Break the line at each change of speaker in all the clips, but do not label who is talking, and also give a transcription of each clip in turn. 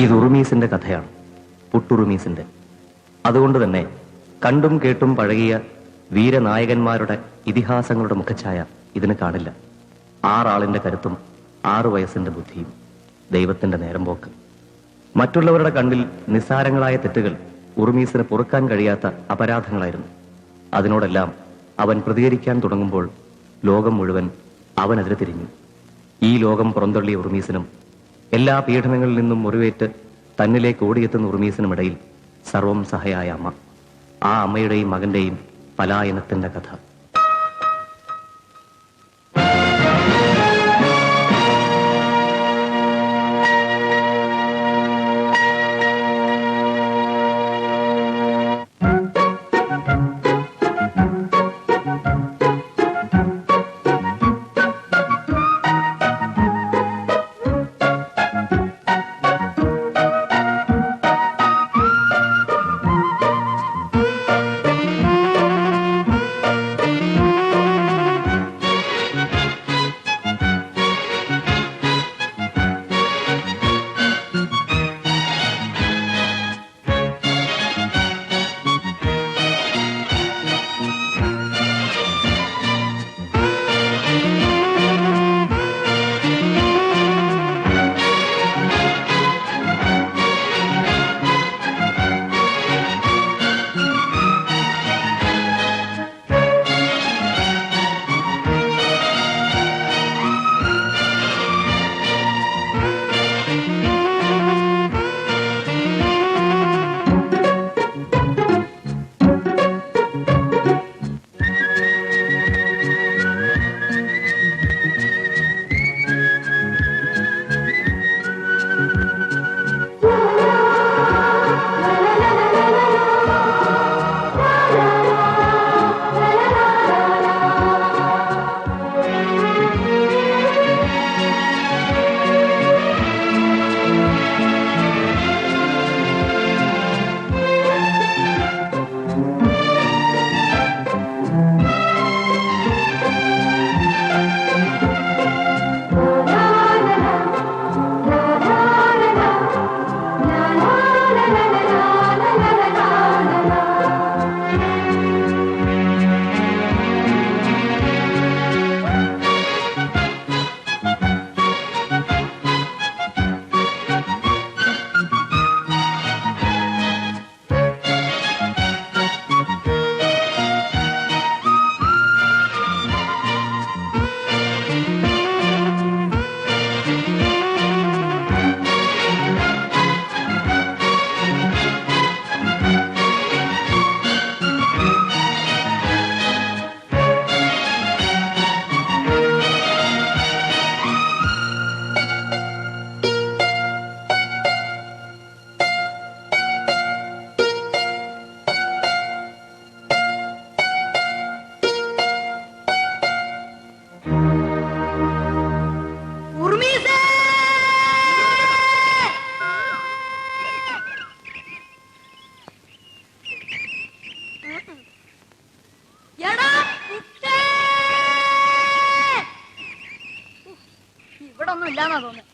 ഇത് ഉറുമീസിന്റെ കഥയാണ്, പുട്ടുറുമീസിന്റെ. അതുകൊണ്ട് തന്നെ കണ്ടും കേട്ടും പഴകിയ വീരനായകന്മാരുടെ ഇതിഹാസങ്ങളുടെ മുഖഛായ ഇതിന് കാണില്ല. 6 ആളിന്റെ കരുത്തും 6 വയസ്സിന്റെ ബുദ്ധിയും ദൈവത്തിന്റെ നേരം പോക്ക്. മറ്റുള്ളവരുടെ കണ്ണിൽ നിസ്സാരങ്ങളായ തെറ്റുകൾ ഉറുമീസിന് പൊറുക്കാൻ കഴിയാത്ത അപരാധങ്ങളായിരുന്നു. അതിനോടെല്ലാം അവൻ പ്രതികരിക്കാൻ തുടങ്ങുമ്പോൾ ലോകം മുഴുവൻ അവനെതിരെ തിരിഞ്ഞു. ഈ ലോകം പുറന്തള്ളിയ ഉറുമീസിനും എല്ലാ പീഡനങ്ങളിൽ നിന്നും മുറിവേറ്റ് തന്നിലേക്ക് ഓടിയെത്തുന്ന ഉറുമീസിനുമിടയിൽ സർവം സഹയായ അമ്മ, ആ അമ്മയുടെയും മകന്റെയും പലായനത്തിന്റെ കഥ.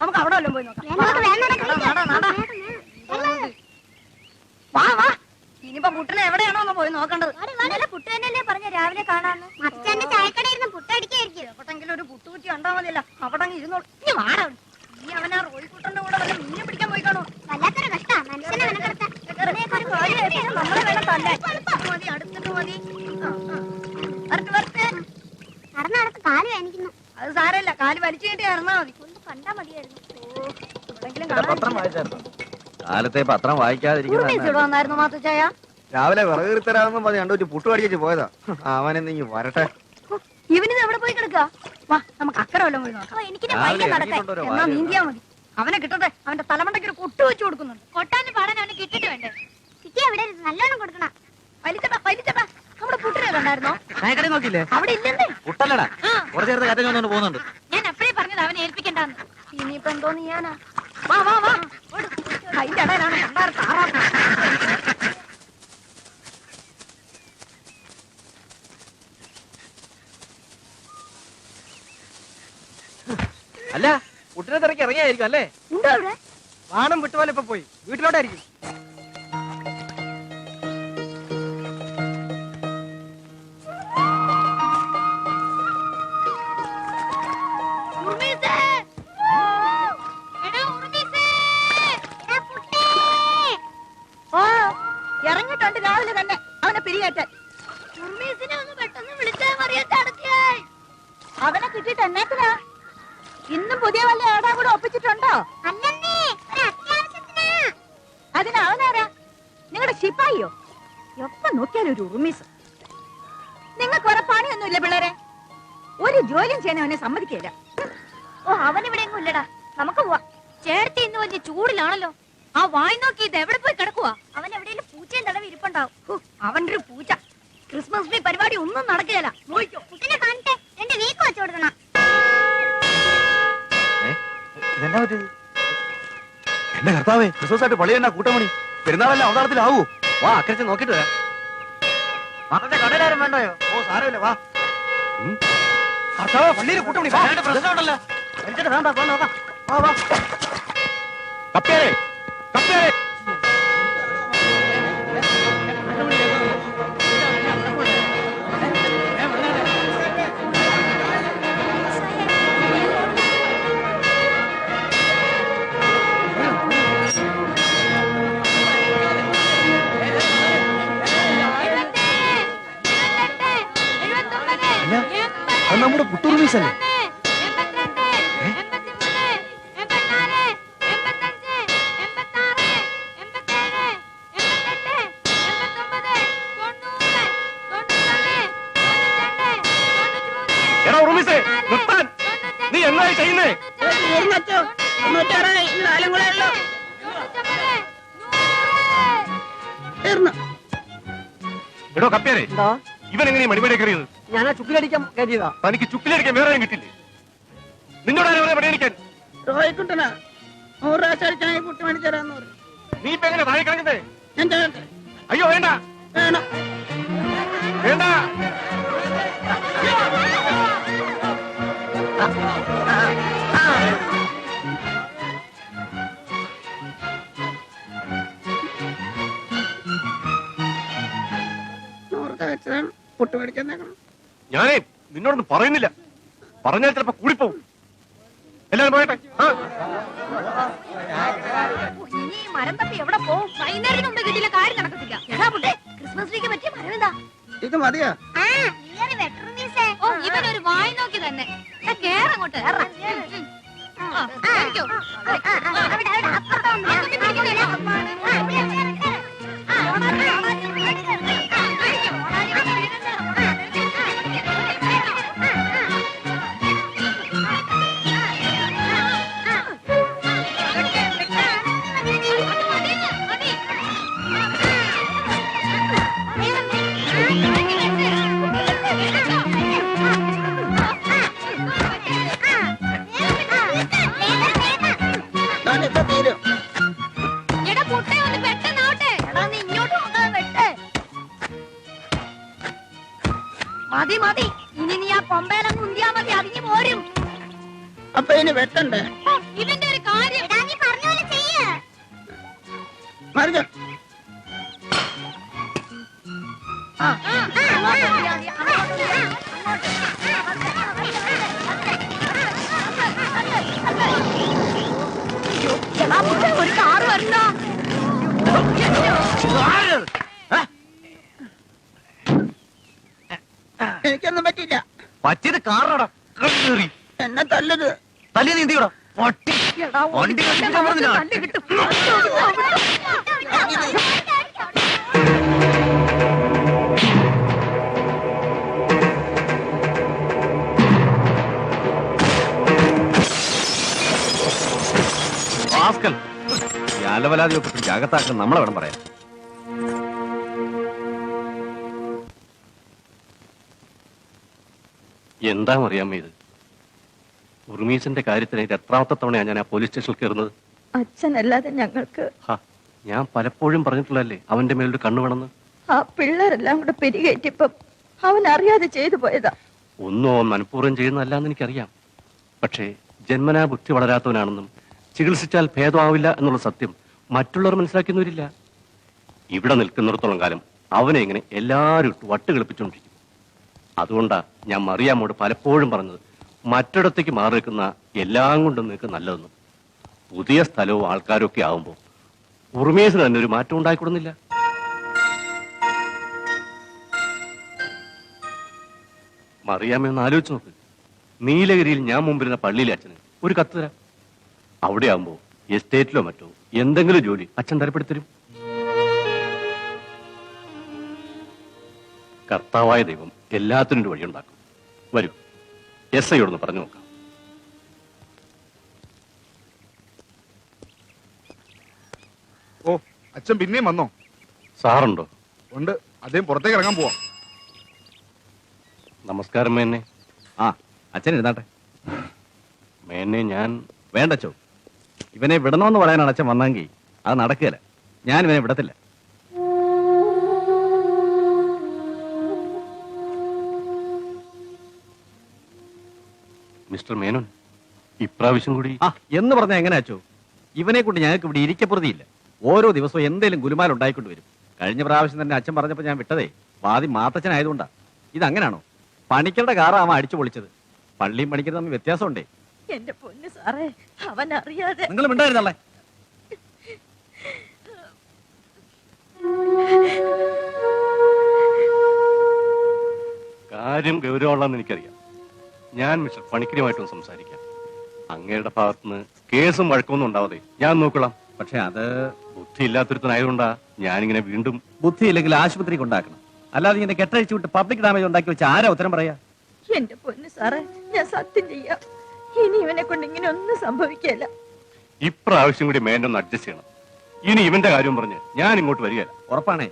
നമുക്ക് അവിടെ വല്ലതും പോയി നോക്കാം. വാ വാ, ഇനിയിപ്പോ പുട്ടിനെ എവിടെയാണോ ഒന്ന് പോയി നോക്കേണ്ടത്.
പുട്ട് തന്നെയല്ലേ പറഞ്ഞ രാവിലെ കാണാന്ന്. അച്ഛന്റെ ചായക്കടയിരുന്ന് പുട്ടടിക്കായിരിക്കും.
എവിടെങ്കിലും ഒരു പുട്ടുകുറ്റി കണ്ടാ മതിയല്ല, അവിടെ ഇരുന്നോളൂ. ഇനി വാടാ, നീ അവനാ റോയിക്കുട്ടന്റെ കൂടെ വല്ല മീനെ പിടിക്കാൻ പോയി കാണോ?
വല്ലാത്തൊരു കഷ്ടാ മനുഷ്യനെ മെനക്കെടുത്താൻ.
നമ്മളെ വേണം തല്ലാൻ. മതി, അടുത്തിട്ട് മതി.
നടന്നടത്ത് കാല് വേനിക്കുന്നു.
അത് സാരമില്ല, കാല് വലിച്ചു കെട്ടി ഇറന്നാ മതി.
ഒന്ന് കണ്ടാ മതിയായിരുന്നു.
കാലത്തെ പത്രം വായിക്കാതിരിക്കുന്നു.
മാത്തുച്ചായ
രാവിലെ വിറകീറി തരാമെന്നും പറഞ്ഞ് കണ്ടു പുട്ടു അടിച്ചു പോയതാ. അവനെന്തെങ്കിലും വരട്ടെ.
ഇവനിത് എവിടെ പോയി കിടക്കുക? വാ, നമുക്ക് അക്കരെ വല്ലതും പോയി നോക്കാം. എന്നാ നീന്തിയാ മതി. അവനെ കിട്ടട്ടെ, അവന്റെ തലമണ്ടയ്ക്ക് ഒരു കൊട്ടു വെച്ചു കൊടുക്കുന്നുണ്ട്.
കൊട്ടാന്റെ പാടാൻ അവന് കിട്ടിട്ട് വേണ്ടേ? കിട്ടി എവിടെ നല്ലോണം കൊടുക്കണം.
വലിച്ചട്ടാ വലിച്ചട്ടാ. നമ്മുടെ പുട്ടിനെ കണ്ടായിരുന്നോ?
നോക്കില്ലേ?
അവിടെ ഇല്ലെന്നേ.
പുട്ടല്ലടാ, കുറച്ചു നേരത്തെ കറ്റ പോകുന്നുണ്ട്.
ഞാൻ അപ്പഴേ പറഞ്ഞത് അവനെ ഏൽപ്പിക്കണ്ടെന്ന്.
ഇനിയിപ്പോ എന്തോ നീയാനാ? വാ വാ വാ, അതിന്റെ ഇടയിലാണ് കണ്ടാറ് താറാ.
അല്ല, കുട്ടിനെ തിരക്കി ഇറങ്ങിയായിരിക്കും അല്ലേ?
ഉണ്ടോ അവിടെ?
വാണം വിട്ടുപോലെ ഇപ്പൊ പോയി വീട്ടിലോട്ടായിരിക്കും.
ഓ ഇറങ്ങിട്ടുണ്ട് രാവിലെ തന്നെ അവനെ പിരികേറ്റാൻ. അവനെ കിട്ടിയിട്ട് എന്നാത്തിനാ? ഇന്നും പുതിയ വല്ല ഏടാ കൂടെ ഒപ്പിച്ചിട്ടുണ്ടോ? അതിന് അവനാരാ? നിങ്ങളുടെ ശിപ്പായിയോ? എപ്പ നോക്കിയാലും ഒരു ഉറുമീസ്. നിങ്ങൾക്ക് വേറെ പണിയൊന്നുമില്ല പിള്ളേരെ. ഒരു ജോലിയും ചെയ്യാൻ അവനെ സമ്മതിക്കില്ല.
ഓ അവനിവിടെ എങ്ങും ഇല്ലടാ, നമുക്ക് പോവാ. ചേർത്തി ഇന്ന് വലിയ ചൂടിലാണല്ലോ. ആ വായി നോക്കി ഇത് എവിടെ പോയി കിടക്കുവാ? അവൻ എവിടെയെങ്കിലും പൂച്ചയും തടവി ഇരിപ്പുണ്ടാവും.
അവന്റെ ഒരു പൂച്ച. ക്രിസ്മസ് ട്രീ പരിപാടി ഒന്നും നടക്കുകയില്ല. നോക്കിക്കോ.
കുട്ടിനെ കാണട്ടെ, 2 വീക്ക് വെച്ചു കൊടുക്കണം.
ഇതെന്നാ പറ്റിയത്? എന്റെ കർത്താവേ, ക്രിസ്മസ് ആയിട്ട് പള്ളി എന്നാ കൂട്ടമണി. പെരുന്നാളെല്ലാം അവതാരത്തിലാവൂ.
വാ അക്കരച്ച് നോക്കിട്ട് വരാം.
മറ്റേ കടയിലാരും വേണ്ടയോ?
ഓ സാരമില്ല, വാ.
കർത്താവ് പള്ളിയിൽ കൂട്ടമണി. വാ.
പ്രശ്നമുണ്ടല്ലോ.
എനിക്കിട്ട് വേണ്ട, പോ നോക്കാം. വാ വാ.
കപ്പേരെ, കപ്പേരെ. അത് നമ്മുടെ പുട്ടൂർ മീസല്ലേ? എടാ ഉറുമീസേ, നിർത്താൻ. നീ എന്നായി ചെയ്യുന്നേ? എടോ കപ്പേരെ,
എന്താ?
ഇവൻ എങ്ങനെയാ മണിമേടെ കയറിയത്?
ഞാൻ ആ ചുക്കിലടിക്കാൻ കരുതിയതാ.
തനിക്ക് ചുക്കിലടിക്കാൻ വേറെ കിട്ടില്ലേ? നിന്നോട് ആരും പണിയടിക്കാൻ?
റോയിക്കുട്ടനാ 100 പ്രാവശ്യം അടിച്ചാൽ കുട്ടി മേടിച്ചു തരാന്ന് പറഞ്ഞു.
നീ ഇപ്പൊ എങ്ങനെ താഴെ കിടക്കുന്നേ?
ഞാൻ ചെയ്യട്ടെ?
അയ്യോ വേണ്ട,
വേണം.
വേണ്ട.
പുട്ട് മേടിക്കാൻ നേക്കണം.
ഞാനേ നിന്നോടൊന്നും പറയുന്നില്ല. പറഞ്ഞാൽ ചിലപ്പോ കൂടിപ്പോവും. എല്ലാരും പോയട്ടെ.
ഇനി ഈ മരം തപ്പി എവിടെ പോവും?
വൈകുന്നേരത്തിന് മുമ്പ് കിട്ടിയില്ല, കാര്യം നടക്കത്തില്ല.
എടാ പുട്ടേ, ക്രിസ്മസ് ട്രീക്ക് പറ്റിയ മരം എന്താ?
ഇത് മതിയാ?
ആ, നീ ഒരു വെട്ടർ മീസേ. ഓ ഇവനൊരു വായി നോക്കി തന്നെ. കേറങ്ങോട്ട്.
ഞാനിപ്പോ തീരും.
എടാ പുട്ടേ ഒന്ന് പെട്ടെന്നാവട്ടെ.
എടാ നീ ഇങ്ങോട്ട് വന്നത് വെട്ട്. മതി മതി, ഇനി നീ ആ കൊമ്പേലങ്ങ് ഉന്തിയാ മതി, അതിന് പോരും.
അപ്പൊ ഇനി വെട്ടണ്ടേ?
ഇവന്റെ ഒരു കാര്യം. എടാ നീ പറഞ്ഞ പോലെ ചെയ്യ്.
മറിഞ്ഞ
അങ്ങോട്ട് ഉന്തിയാ മതി, അങ്ങോട്ട് ഉന്തിയാ മതി, എടാ പുട്ടേ, ഒരു കാറ് വരണോ?
എനിക്കൊന്നും പറ്റില്ല.
പറ്റിയത് കാറടാ. കയറി
എന്നെ തല്ലരുത്.
തല്ലിയത് എന്തിയോടാ? പട്ടി
എടാ
വണ്ടി കത്തിക്കാൻ പറഞ്ഞില്ല.
തല്ല് കിട്ടും.
റാസ്കൽ. ഈ അലവലാതി ഒപ്പിട്ട് ജാഗ്രതാക്കാൻ നമ്മളെ വേണം പറയാൻ. എന്താ അറിയാമോ ഇത്? ഉറുമീസിന്റെ കാര്യത്തിന് ഇത് എത്രാമത്തെ തവണയാണ് ഞാൻ ആ പോലീസ് സ്റ്റേഷനിൽ കയറുന്നത്?
അച്ഛനല്ലാതെ ഞങ്ങൾക്ക്
ഞാൻ പലപ്പോഴും പറഞ്ഞിട്ടുള്ളതല്ലേ അവന്റെ മേലൊരു കണ്ണു വേണമെന്ന്.
ആ പിള്ളേരെല്ലാം കൂടെ പെരുകയറ്റിപ്പം അവൻ അറിയാതെ ചെയ്തു പോയതാ.
ഒന്നും മനഃപൂർവ്വം ചെയ്യുന്നതല്ലാന്ന് എനിക്കറിയാം. പക്ഷേ ജന്മനാ ബുദ്ധി വളരാത്തവനാണെന്നും
ചികിത്സിച്ചാൽ ഭേദമാവില്ല എന്നുള്ള സത്യം മറ്റുള്ളവർ മനസ്സിലാക്കുന്നവരില്ല. ഇവിടെ നിൽക്കുന്നിടത്തോളം കാലം അവനെ ഇങ്ങനെ എല്ലാവരും ഇട്ട് വട്ട് കളിപ്പിച്ചുകൊണ്ടിരിക്കും. അതുകൊണ്ടാ ഞാൻ മറിയാമ്മോട് പലപ്പോഴും പറഞ്ഞത്, മറ്റിടത്തേക്ക് മാറി നിൽക്കുന്ന എല്ലാം കൊണ്ടും നിൽക്ക് നല്ലതെന്ന്. പുതിയ സ്ഥലവും ആൾക്കാരും ഒക്കെ ആവുമ്പോൾ ഉറുമേസിന് തന്നെ ഒരു മാറ്റം ഉണ്ടായിക്കൊടുന്നില്ല. മറിയാമ്മ ഒന്ന് ആലോചിച്ച് നോക്ക്. നീലഗിരിയിൽ ഞാൻ മുമ്പിരുന്ന പള്ളിയിലെ അച്ഛന് ഒരു കത്ത് തരാം. അവിടെ ആവുമ്പോ എസ്റ്റേറ്റിലോ മറ്റോ എന്തെങ്കിലും ജോലി അച്ഛൻ തരപ്പെടുത്തരും. കർത്താവായ ദൈവം എല്ലാത്തിനും ഒരു വഴിയുണ്ടാക്കും. വരൂ, SI യോടൊന്ന് പറഞ്ഞു നോക്കാം.
ഓ, അച്ഛൻ പിന്നെയും വന്നോ?
സാറുണ്ടോ?
ഉണ്ട്, അദ്ദേഹം പുറത്തേക്ക് ഇറങ്ങാൻ പോവാ.
നമസ്കാരം മേന്നെ.
ആ, അച്ഛൻ ഇരുന്നാട്ടെ.
മേന്നെ, ഞാൻ
വേണ്ടച്ചോ, ഇവനെ വിടണമെന്ന് പറയാനാണ് അച്ഛൻ വന്നെങ്കിൽ അത് നടക്കുകയില്ല. ഞാൻ ഇവനെ വിടത്തില്ല.
മിസ്റ്റർ മേനോൻ, ഇപ്രാവശ്യം കൂടി
ആ എന്ന് പറഞ്ഞാൽ എങ്ങനെ അച്ചോ? ഇവനെ കൊണ്ട് ഞങ്ങൾക്ക് ഇവിടെ ഇരിക്കപ്പുറതിയില്ല. ഓരോ ദിവസവും എന്തേലും ഗുലുമാൽ ഉണ്ടായിക്കൊണ്ട് വരും. കഴിഞ്ഞ പ്രാവശ്യം തന്നെ അച്ഛൻ പറഞ്ഞപ്പോൾ ഞാൻ വിട്ടതേ വാദി മാത്തച്ഛനായതുകൊണ്ടാ. ഇതങ്ങനാണോ? പണിക്കരുടെ കാറാ അവൻ അടിച്ചു പൊളിച്ചത്. പള്ളിയും പണിക്കരും തമ്മിൽ വ്യത്യാസമുണ്ടേ.
എന്റെ പൊന്ന് സാറേ, അവൻ അറിയാതെ.
നിങ്ങൾ മിണ്ടായിരുന്നല്ലേ?
കാര്യം ഗൗരവമുള്ളതെന്ന് എനിക്കറിയാം. ഞാൻ മിസ്റ്റർ പണിക്കരുമായിട്ടൊന്ന് സംസാരിക്കാം. അങ്ങയുടെ ഭാഗത്തുനിന്ന് കേസും വഴക്കൊന്നും ഉണ്ടാവാതെ ഞാൻ നോക്കൊള്ളാം.
പക്ഷെ അത്
ബുദ്ധിയില്ലാത്തൊരുത്തനായതുകൊണ്ടാ ഞാനിങ്ങനെ വീണ്ടും.
ബുദ്ധിയില്ലെങ്കിൽ ആശുപത്രി കൊണ്ടാക്കണം. അല്ലാതെ ഇങ്ങനെ കെട്ടഴിച്ചു വിട്ട് പബ്ലിക് ഡാമേജ് ഉണ്ടാക്കി വെച്ച് ആരാ ഉത്തരം പറയാ?
എന്റെ പൊന്ന് സാറേ, ഞാൻ സത്യം ചെയ്യാം, ഇനി ഇവനെ കൊണ്ട് ഇങ്ങനെ ഒന്നും സംഭവിക്കില്ല.
ഇപ്രാവശ്യം കൂടി മേനൊന്ന് അഡ്ജസ്റ്റ് ചെയ്യണം. ഇനി ഇവന്റെ കാര്യം പറഞ്ഞ് ഞാൻ ഇങ്ങോട്ട് വരികയല്ല.
ഉറപ്പാണേ.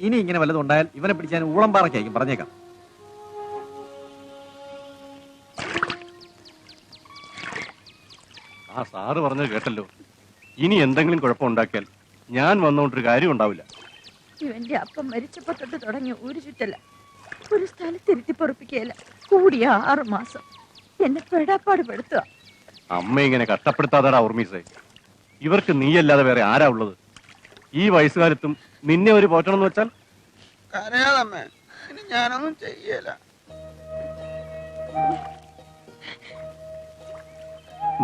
ഇനി ഇങ്ങനെ വല്ലതും ഉണ്ടായാൽ ഇവനെ പിടിച്ചാൽ ഊളംപാറയ്ക്കായിരിക്കും, പറഞ്ഞേക്കാം.
ആ സാറ് പറഞ്ഞത് കേട്ടല്ലോ. ഇനി എന്തെങ്കിലും കുഴപ്പമുണ്ടാക്കിയാൽ ഞാൻ വന്നുകൊണ്ടൊരു കാര്യം ഉണ്ടാവില്ല.
ഇവന്റെ അപ്പം മരിച്ചപ്പോ തൊട്ട് തുടങ്ങിയ ഒരു ചുറ്റല്ല, ഒരു സ്ഥലത്തിരുത്തി പൊറപ്പിക്കുകയല്ല. കൂടിയ 6 മാസം എന്നെ പെടാപ്പാട് പെടുത്തുക.
അമ്മ ഇങ്ങനെ കഷ്ടപ്പെടുത്താതാടാ ഉർമീസേ. ഇവർക്ക് നീയല്ലാതെ വേറെ ആരാ ഉള്ളത്? ഈ വയസ്സുകാലത്തും നിന്നെ ഒരു പോറ്റണം എന്ന് വെച്ചാൽ?
കരയാതമ്മേ, ഇനി ഞാനൊന്നും ചെയ്യല.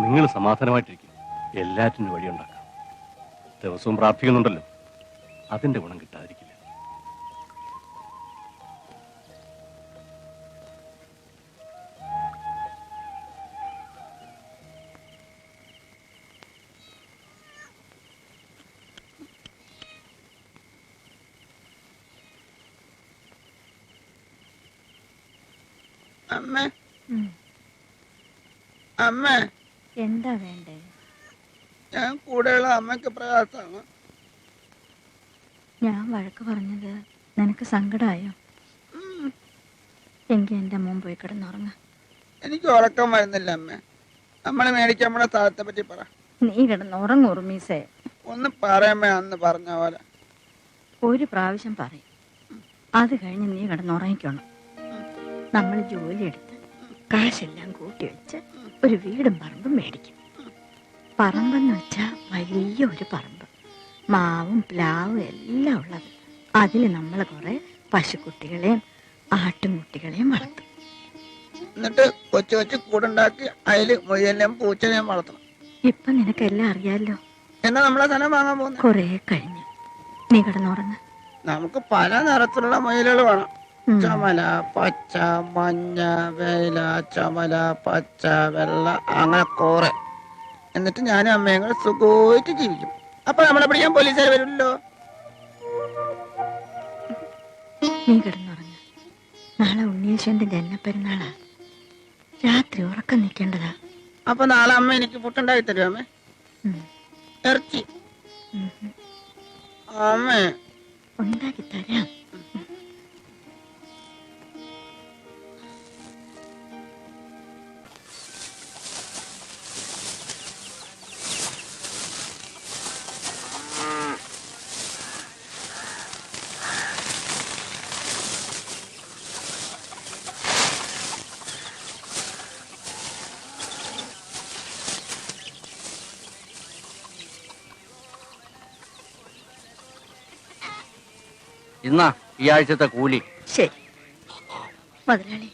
നിങ്ങൾ സമാധാനമായിട്ടിരിക്കും. എല്ലാറ്റിനും വഴിയുണ്ടാക്കാം. ദിവസവും പ്രാർത്ഥിക്കുന്നുണ്ടല്ലോ, അതിന്റെ ഗുണം കിട്ടാതിരിക്കില്ല.
അമ്മേ, അമ്മേ,
എന്താ വേണ്ടേ?
ഞാൻ കൂടെയുള്ള അമ്മയ്ക്ക് പ്രയാസമാണ്.
ഞാൻ വഴക്ക് പറഞ്ഞത് നിനക്ക് സങ്കടമായോ? എങ്കിൽ എന്റെ മുമ്പ് പോയി കിടന്നുറങ്ങ.
എനിക്ക് ഉറക്കം വരുന്നില്ല അമ്മേ. നമ്മള് മേടിക്കാൻ നമ്മുടെ സ്ഥലത്തെ പറ്റി പറ.
നീ കിടന്നുറങ്ങ ഉറുമീസേ.
ഒന്ന് പറയാമേ, അന്ന് പറഞ്ഞ പോലെ.
ഒരു പ്രാവശ്യം പറയും, അത് കഴിഞ്ഞ് നീ കിടന്നുറങ്ങിക്കണം. നമ്മൾ ജോലിയെടുത്ത് കാശെല്ലാം കൂട്ടി വെച്ച് ഒരു വീടും പറമ്പും മേടിക്കും. പറമ്പെന്ന് വെച്ചാ വലിയ ഒരു പറമ്പ്, മാവും പ്ലാവും എല്ലാം ഉള്ളത്. അതിൽ നമ്മൾ കുറെ പശുക്കുട്ടികളെയും ആട്ടുംകുട്ടികളെയും വളർത്തും.
എന്നിട്ട് കൊച്ചു കൊച്ചു കൂടുണ്ടാക്കി അതില് മുയലിനെയും പൂച്ചനെയും വളർത്തണം.
ഇപ്പൊ നിനക്കെല്ലാം അറിയാലോ.
എന്നാ നമ്മളെ സ്ഥലം വാങ്ങാൻ പോകുന്നത്?
കൊറേ കഴിഞ്ഞ് നീ കിടന്നുറങ്ങ.
നമുക്ക് പല നിറത്തിലുള്ള മുയലുകൾ വേണം. ചുമല, പച്ച, മഞ്ഞ, വെയില, ചുമല, പച്ച, വെള്ള, അങ്ങനെ കുറെ. എന്നിട്ട് ഞാനും അമ്മയും കൂടെ സുഖമായിട്ട് ജീവിക്കും. അപ്പൊ നമ്മളെ പിടിക്കാൻ പോലീസുകാർ വരുമല്ലോ.
നീ കിടന്നുറങ്ങ. നാളെ ഉണ്ണിയേശുവിന്റെ ജന്മപ്പെരുന്നാളാ. രാത്രി ഉറക്കം നിൽക്കേണ്ടതാ.
അപ്പൊ നാളെ അമ്മ എനിക്ക് പുട്ടുണ്ടാക്കി തരുമോ അമ്മേ? ഇറച്ചി അമ്മേ
ഉണ്ടാക്കി തരാം.
ഇന്നാ ഈ ആഴ്ചത്തെ കൂലി.
ശരി മുതലാളി,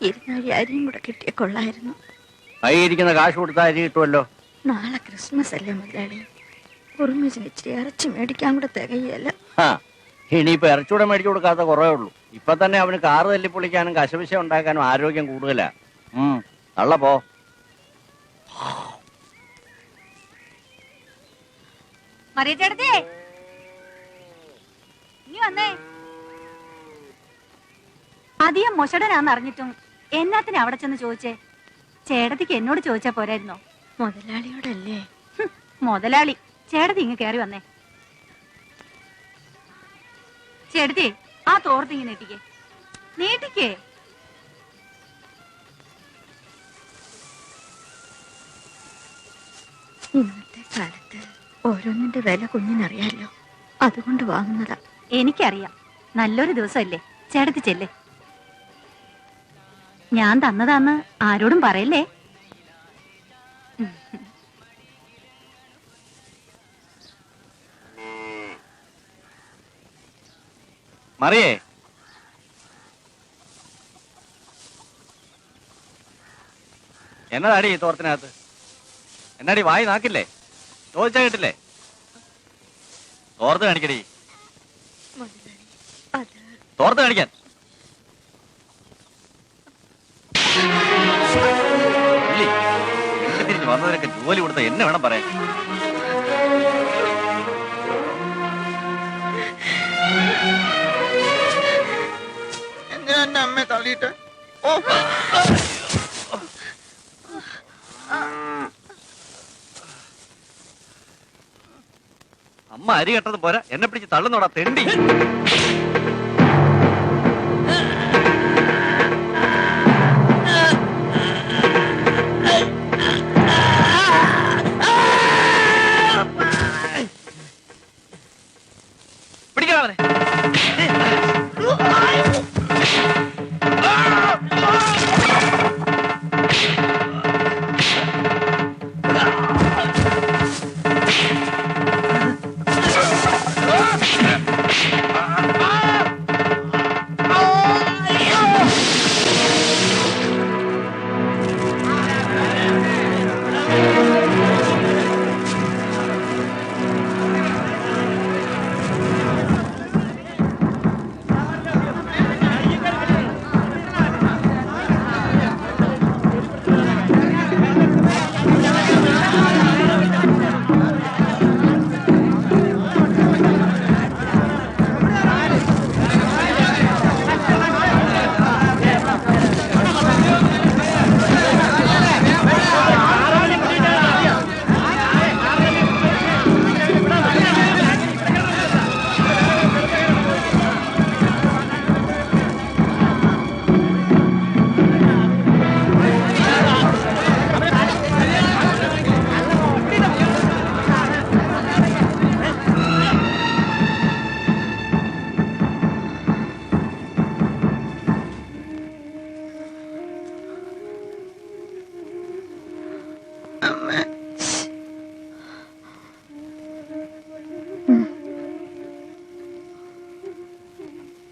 200 അരിയും കൂടെ കിട്ടിയ കൊള്ളായിരുന്നു.
കൈയിരിക്കുന്ന കാശ് കൊടുത്താൽ അരി കിട്ടുമല്ലോ.
നാളെ ക്രിസ്മസ് അല്ലേ മുതലാളി, ഉറുമിച്ചിന് ഇച്ചിരി ഇറച്ചി മേടിക്കാൻ കൂടെ തികയല്ല.
ഇനിയിപ്പോ ഇറച്ചൂടെ മേടിച്ചു കൊടുക്കാത്ത കുറേ ഉള്ളൂ. ഇപ്പൊ തന്നെ അവന് കാറ് തല്ലിപ്പൊളിക്കാനും കശവിശ ഉണ്ടാക്കാനും ആരോഗ്യം കൂടുതലാ. തള്ള പോ.
മറിയ ചേട്ടത്തിയേ, നീ വന്നേ. അധികം മൊശടനാന്ന് അറിഞ്ഞിട്ടും എന്നാത്തിന് അവിടെ ചെന്ന് ചോദിച്ചേ? ചേട്ടത്തിക്ക് എന്നോട് ചോദിച്ചാ പോരായിരുന്നോ?
മുതലാളിയോടല്ലേ?
മുതലാളി, ചേട്ടത്തി ഇങ്ങ് കയറി വന്നേ. ചേട്ടത്തി, ആ തോർത്തിങ്ങ് നീട്ടിക്കേ, നീട്ടിക്കേ.
ഇന്നത്തെ കാലത്ത് ഓരോന്നിന്റെ വില കുഞ്ഞിനറിയാലോ, അതുകൊണ്ട് വാങ്ങുന്നതാ.
എനിക്കറിയാം, നല്ലൊരു ദിവസമല്ലേ. ചേട്ടത്തി ചെല്ലേ. ഞാൻ തന്നതാന്ന് ആരോടും പറയല്ലേ.
മറിയേ, എന്നതാടി ഈ തോർത്തിനകത്ത്? എന്നാടി വായി നാക്കില്ലേ? ചോദിച്ചാ കേട്ടില്ലേ? തോർത്ത് കാണിക്കടി, തോർത്ത് കാണിക്കാൻ. തിരിഞ്ഞ് വന്നതിനൊക്കെ ജോലി കൊടുത്ത എന്നെ വേണം പറയാൻ.
എന്തിനാ എന്നെ അമ്മയെ തള്ളിയിട്ട്? ഓ,
അമ്മ അരി കെട്ടത് പോരാ, എന്നെ പിടിച്ച് തള്ളുന്നോടാ തെണ്ടി. പിടിക്കണവനെ.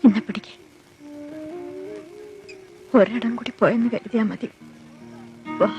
എന്നെ പിടിക്കേ. ഒരിടം കൂടി പോയെന്ന് കരുതിയാ മതി. വാ.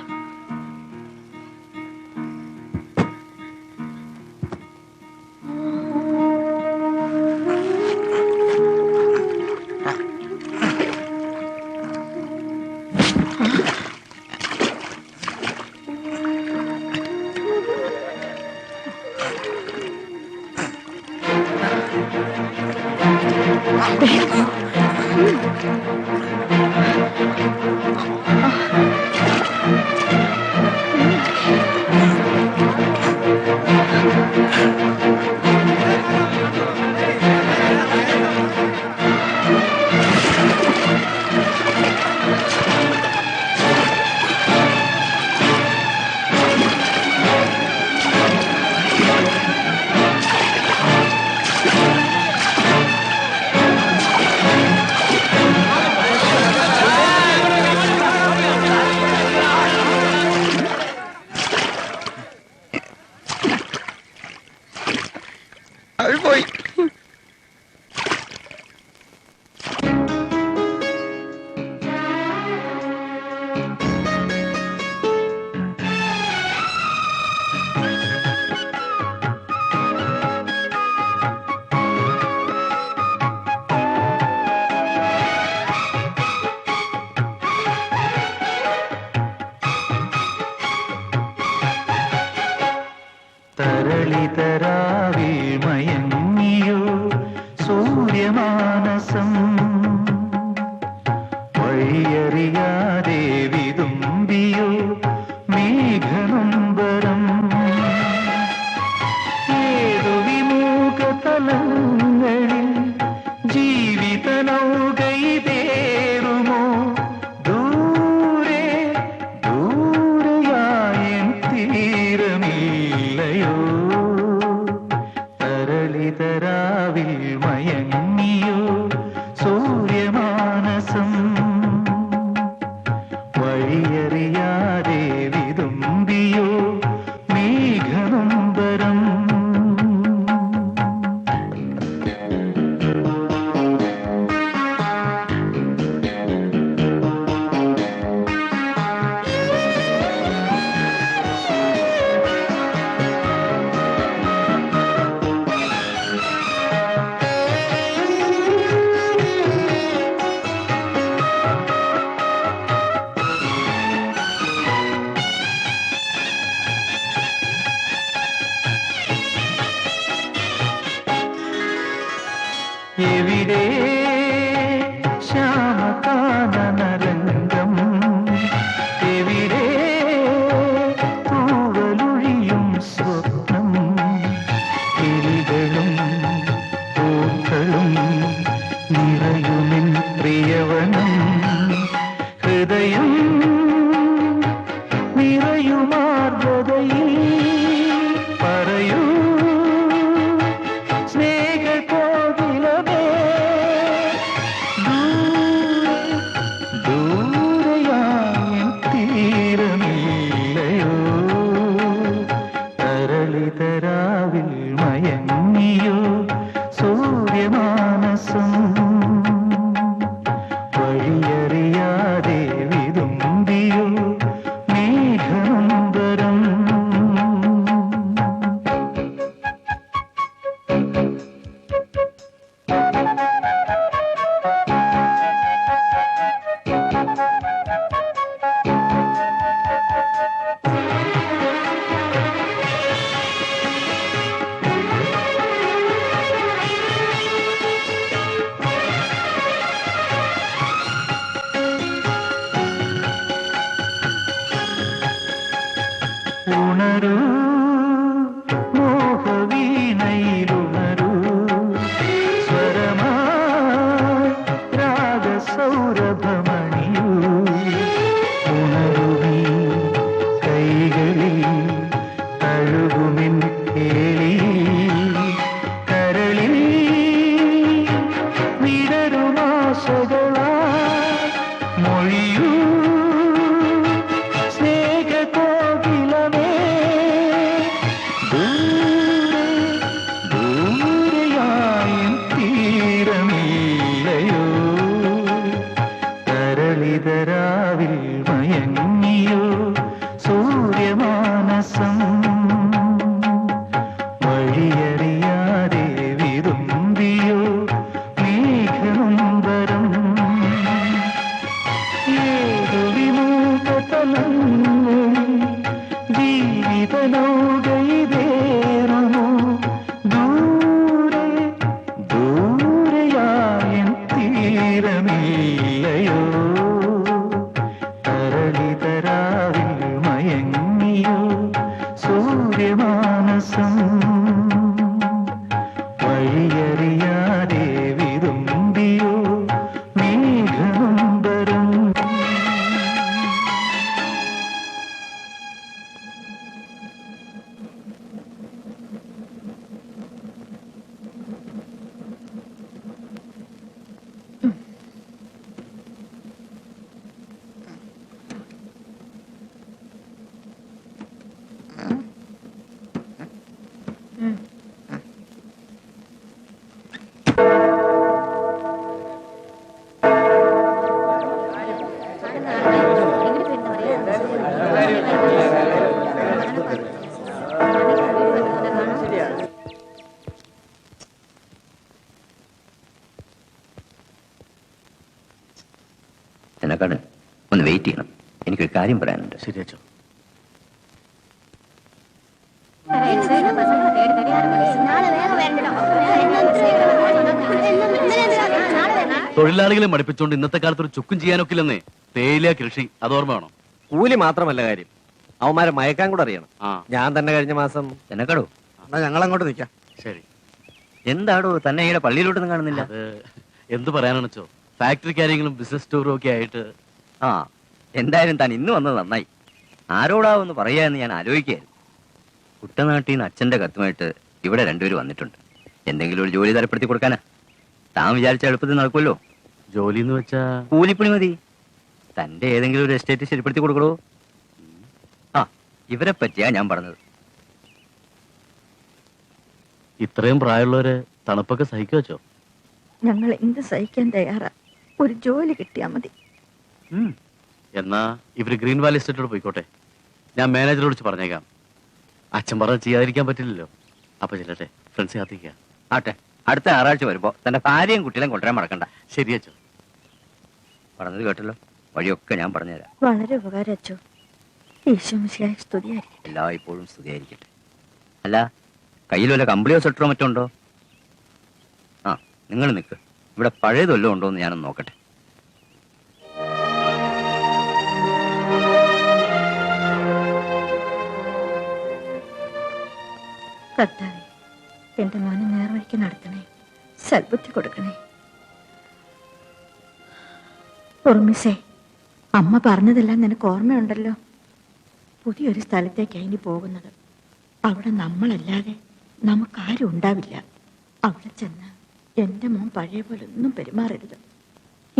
സൂര്യമാനസം വഴിയറിയാതെ വിതുമ്പിയോ മേഘനൊമ്പരം ഏതു വിമുഖ തലങ്ങളിൽ ജീവിത നൗകയിതേറുമോ ദൂരെ ദൂരെയായൻ തീരമില്ലയോ തരളിതരാവിൽ മയങ്ങിയോ സൂര്യമാനസം വഴിയറിയാതെ വിതുമ്പിയോ മേഘനൊമ്പരം എവിടെ ശ്യാമകാനനരംഗം എവിടെ തൂവലൊഴിയും സ്വപ്നം കിളികളും പൂക്കളും നിറയുമെൻ പ്രിയവനം ഹൃദയം നിറയുമാർദ്രതയിൽ പറയൂ സ്നേഹകോകിലമേ ദൂരെയായ തീരമില്ലയോ തരളിതരാവിൽ മയങ്ങിയോ സൂര്യമാനസം വഴിയറിയാതെ വിതുമ്പിയോ മേഘനൊമ്പരം ഉണരൂ മോഹവീണയിലുണരൂ സ്വരമായി രാഗസൗരഭമണിയൂ ഉണരുവീ കൈകളിൽ തഴുകുമിൻ കേളി കരളിൽ വിടരുമാശകളാ മൊഴിയൂ സ്നേഹകോകിലമേ ദൂരെയായ തീരമില്ലയോ തരളിതരാവിൽ മയങ്ങിയോ സൂര്യമാനസം വഴിയറിയാതെ വിതുമ്പിയോ മേഘനൊമ്പരം ഏതു വിമുഖ തലങ്ങളിൽ ജീവിത നൗകയിതേറുമോ ദൂരെ ദൂരെയായ തീരമില്ലയോ തരളിതരാവിൽ മയങ്ങിയോ സൂര്യമാനസം വഴിയറിയാതെ വിതുമ്പിയോ മേഘനൊമ്പരം
എന്നെക്കാണ് ഒന്ന് വെയിറ്റ് ചെയ്യണം, എനിക്കൊരു കാര്യം പറയാനുണ്ട്.
ശരി അച്ഛോ.
നാളെ വേഗം വരണ്ടോ.
തൊഴിലാളികളെ മടുപ്പിച്ചുകൊണ്ട് ഇന്നത്തെ കാലത്ത് ഒരു ചുക്കും ചെയ്യാനൊക്കില്ലെന്നേ. തേയില കൃഷി അതോർമ്മ വേണം.
കൂലി മാത്രമല്ല കാര്യം, അവന്മാരെ മയക്കാൻ കൂടെ അറിയണം.
ആ
ഞാൻ തന്നെ കഴിഞ്ഞ മാസം
എന്നക്കടോ
എന്നാ ഞങ്ങൾ അങ്ങോട്ട് നിൽക്കാം.
ശരി.
എന്താടോ തന്നെ ഈടെ പള്ളിയിലോട്ടൊന്നും കാണുന്നില്ല?
അത് എന്ത് പറയാനാണെച്ചോ, ഫാക്ടറി കാര്യങ്ങളും ബിസിനസ് ടൂറും ഒക്കെ ആയിട്ട്.
ആ എന്തായാലും താൻ ഇന്ന് വന്നത് നന്നായി. ആരോടാവെന്ന് പറയാന്ന് ഞാൻ ആലോചിക്കായിരുന്നു. കുട്ടനാട്ടിൽ നിന്ന് അച്ഛന്റെ കത്തുമായിട്ട് ഇവിടെ രണ്ടുപേരും വന്നിട്ടുണ്ട്. എന്തെങ്കിലും ഒരു ജോലി തരപ്പെടുത്തി കൊടുക്കാനാ. താൻ വിചാരിച്ച എളുപ്പത്തിൽ നടക്കുമല്ലോ.
ജോലി എന്ന് വെച്ചാ
കൂലിപ്പണി മതി. തന്റെ ഏതെങ്കിലും ഒരു എസ്റ്റേറ്റ് ശരിപ്പെടുത്തി കൊടുക്കണോ? ആ ഇവരെ പറ്റിയാ ഞാൻ പറഞ്ഞത്.
ഇത്രയും പ്രായമുള്ളവര് തണുപ്പൊക്കെ സഹിക്കു വെച്ചോ?
ഞങ്ങൾ എന്ത് സഹിക്കാൻ തയ്യാറാ, ഒരു ജോലി കിട്ടിയാ മതി.
എന്നാ ഇവര് ഗ്രീൻ വാലി എസ്റ്റേറ്റോട് പോയിക്കോട്ടെ. ഞാൻ മാനേജറെ വിളിച്ച് പറഞ്ഞേക്കാം. അച്ഛൻ പറഞ്ഞ് ചെയ്യാതിരിക്കാൻ പറ്റില്ലല്ലോ. അപ്പൊ ചെല്ലട്ടെ, ഫ്രണ്ട്സ് കാത്തിരിക്കാം.
ആട്ടെ, അടുത്ത ഞായറാഴ്ച വരുമ്പോ തന്റെ ഭാര്യയും കുട്ടികളെയും കൊണ്ടുവരാൻ മറക്കണ്ട.
ശരി അച്ഛോ.
പറഞ്ഞത് കേട്ടല്ലോ, വഴിയൊക്കെ ഞാൻ പറഞ്ഞുതരാം.
വളരെ ഉപകാരം അച്ചോ. ഈശോമിശിഹായെ സ്തുതിയായിരിക്കട്ടെ.
എല്ലായ്പ്പോഴും സ്തുതിയായിരിക്കട്ടെ. അല്ല, കയ്യിൽ വല്ല കമ്പിളിയോ സ്വെറ്ററോ മറ്റോ ഉണ്ടോ? ആ നിങ്ങൾ നിൽക്ക്, ഇവിടെ പഴയതൊല്ലോ ഉണ്ടോ എന്ന് ഞാനൊന്ന് നോക്കട്ടെ.
കർത്താവേ, എന്റെ മോനെ നേർവഴിക്ക് നടത്തണേ, സൽബുദ്ധി കൊടുക്കണേ. ഉറുമിസേ, അമ്മ പറഞ്ഞതെല്ലാം നിനക്ക് ഓർമ്മയുണ്ടല്ലോ. പുതിയൊരു സ്ഥലത്തേക്കാണ് ഇനി പോകുന്നത്. അവിടെ നമ്മളല്ലാതെ നമുക്കാരും ഉണ്ടാവില്ല. അവിടെ ചെന്ന് എന്റെ മോൻ പഴയ പോലെ ഒന്നും പെരുമാറരുത്.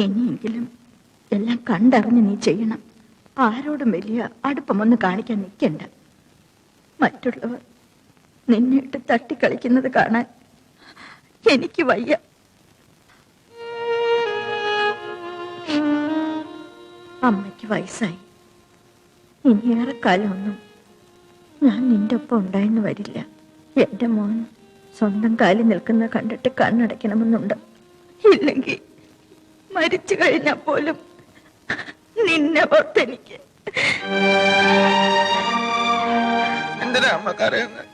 ഇനിയെങ്കിലും എല്ലാം കണ്ടറിഞ്ഞ് നീ ചെയ്യണം. ആരോടും വലിയ അടുപ്പമൊന്നും കാണിക്കാൻ നിൽക്കണ്ട. മറ്റുള്ളവർ നിന്നെ ഇട്ട് തട്ടിക്കളിക്കുന്നത് കാണാൻ എനിക്ക് വയ്യ. അമ്മയ്ക്ക് വയസ്സായി. ഇനി ഏറെക്കാലമൊന്നും ഞാൻ നിന്റെ ഒപ്പം ഉണ്ടായെന്ന് വരില്ല. എന്റെ മോൻ സ്വന്തം കാലിൽ നിൽക്കുന്ന കണ്ടിട്ട് കണ്ണടയ്ക്കണമെന്നുണ്ട്. ഇല്ലെങ്കിൽ മരിച്ചു കഴിഞ്ഞാൽ പോലും നിന്നെ ഓർത്തെനിക്ക്.
എന്തിനാ അമ്മ കരയുന്നത്?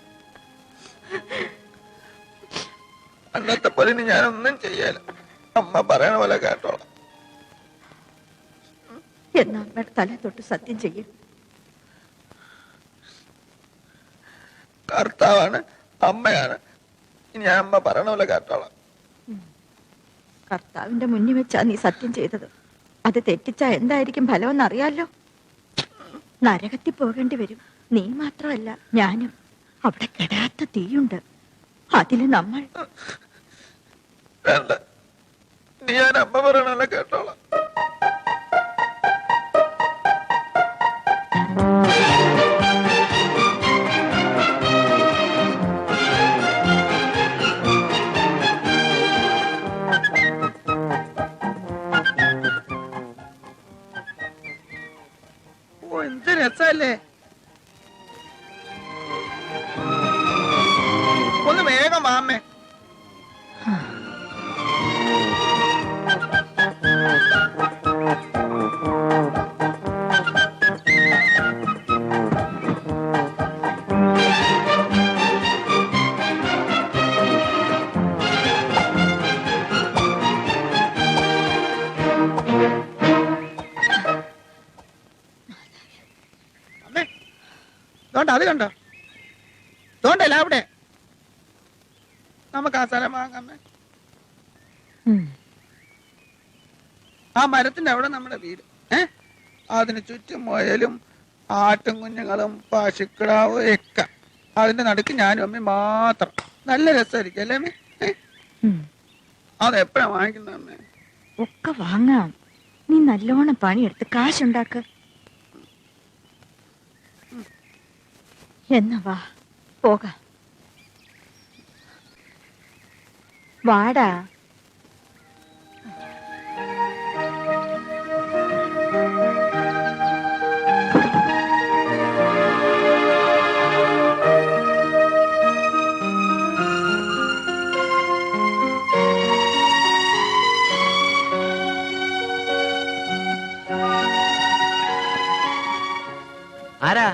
അന്നത്തെ പോലെ ഇനി ഞാനൊന്നും ചെയ്യാല. അമ്മ പറയണ പോലെ കേട്ടോളാം.
എന്നാ അമ്മയുടെ തല തൊട്ട് സത്യം ചെയ്യും.
കർത്താവാണ്, അമ്മയാണ്. ഇനി അമ്മ പറയണ പോലെ കേട്ടോളാം.
കർത്താവിന്റെ മുന്നിൽ വെച്ചാ നീ സത്യം ചെയ്തത്. അത് തെറ്റിച്ചാ എന്തായിരിക്കും ഫലമെന്ന് അറിയാലോ. നരകത്തിൽ പോകേണ്ടി വരും. നീ മാത്രമല്ല, ഞാനും. അവിടെ കെടാത്ത തീയുണ്ട്. അതില് നമ്മൾ.
വേണ്ട, നീ ഞാൻ അമ്മ പറയണ പോലെ കേട്ടോളാം. എന്ത് രസല്ലേ! ഒന്ന് വേഗം വാമ്മേ. അത് കണ്ടോ? തോണ്ടല്ല അവിടെ നമുക്ക് ആ സ്ഥലം വാങ്ങാമേ. ആ മരത്തിന്റെ അവിടെ നമ്മുടെ വീട്. അതിന് ചുറ്റും മുയലും ആട്ടും കുഞ്ഞുങ്ങളും പശുക്കിടാവും ഒക്കെ. അതിന്റെ നടുക്ക് ഞാനും അമ്മ മാത്രം. നല്ല രസമായിരിക്കും അല്ലേ അമ്മേ? അതെപ്പോഴാ വാങ്ങിക്കുന്ന അമ്മേ?
ഒക്കെ വാങ്ങാം. നീ നല്ലോണം പണിയെടുത്ത് കാശുണ്ടാക്ക. എന്നാ വാ, പോകാം. വാടാ.
ആരാ?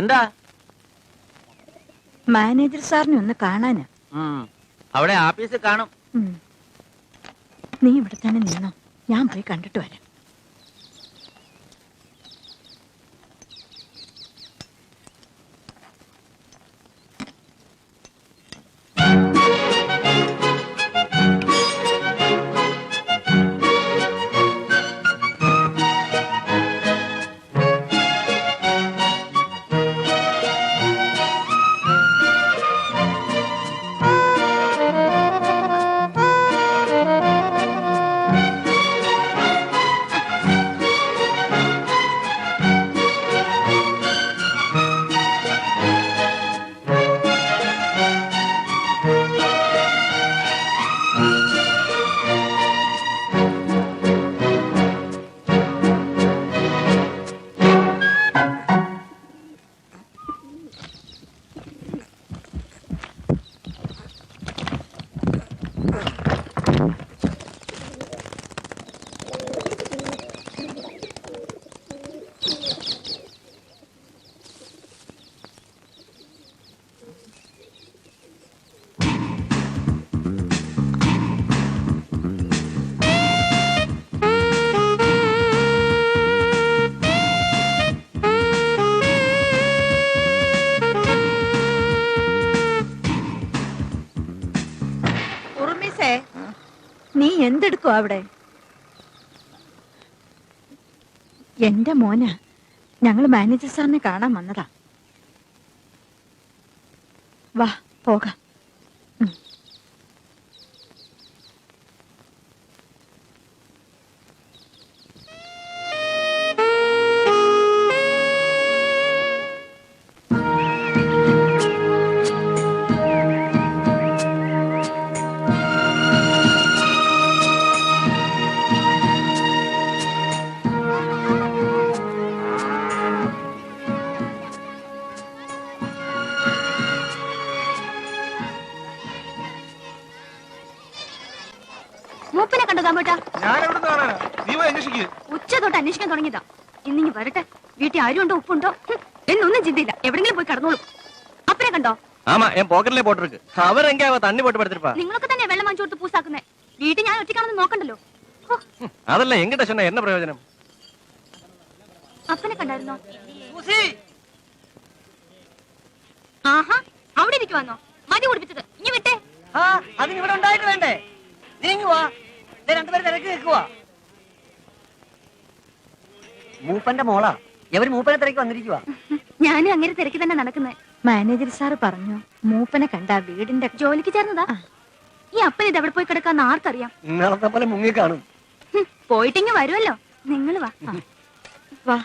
എന്താ?
മാനേജർ സാറിനെ ഒന്ന് കാണാന്.
അവിടെ ആഫീസിൽ കാണും.
നീ ഇവിടെ തന്നെ നിന്നോ, ഞാൻ പോയി കണ്ടിട്ട് വരാം. നീ എന്തെടുക്കോ അവിടെ? എന്റെ മോന്, ഞങ്ങൾ മാനേജർ സാറിനെ കാണാൻ വന്നതാ. വാ പോകാം.
മൂപ്പനെ കണ്ടോ താമോട്ടാ?
ഉച്ച
തൊട്ട് അന്വേഷിക്കാൻ തുടങ്ങിയതാ. ഇന്നിങ്ങി വരട്ടെ. വീട്ടിൽ ആരുണ്ടോ ഉപ്പുണ്ടോ എന്നൊന്നും ചിന്തയില്ല. എവിടെങ്കിലും പോയി കടന്നോളൂ. അപ്പനെ കണ്ടോ?
ஆமா என் பாக்கெட்ல போட்டிருக்கு. அவர் எங்க தண்ணி போட்டு படுத்திருப்பா.
നിങ്ങൾക്ക് തന്നെ വെള്ളം വാങ്ങിച്ചു കൊടുത്ത് പൂസാക്കുന്നേ. വീട്ടിൽ ഞാൻ ഒറ്റയ്ക്കാണെന്ന് നോക്കണ്ടല്ലോ.
அதெல்லாம் எங்கிட்ட சொன்னா என்ன பிரயோஜனம்?
അപ്പനെ കണ്ടായിരുന്നോ? ആഹാ, അവിടെ ഇരിക്കുവാന്നോ? മതി കുടിപ്പിച്ചത്. ഇനി വിട്ടേ.
അതിനിവിടെ ഉണ്ടായിട്ട് വേണ്ടേ? നീങ്ങുവാ, രണ്ടുപേരും തിരക്ക് നിൽക്കുവാ. മൂപ്പന്റെ മോളാ, എവര് മൂപ്പനെ തിരക്ക് വന്നിരിക്കുവാ.
ഞാനും അങ്ങനെ തിരക്കി തന്നെ നടക്കുന്നേ.
മാനേജർ സാറ് പറഞ്ഞു മൂപ്പനെ കണ്ട വീടിന്റെ
ജോലിക്ക് ചേർന്നതാ. ഈ അപ്പൻ ഇത് എവിടെ പോയി കിടക്കാന്ന് ആർക്കറിയാം?
ഇന്നലത്തെ പോലെ മുങ്ങി കാണും.
പോയിട്ടിങ്ങ് വരുമല്ലോ. നിങ്ങൾ വാ.
വാ.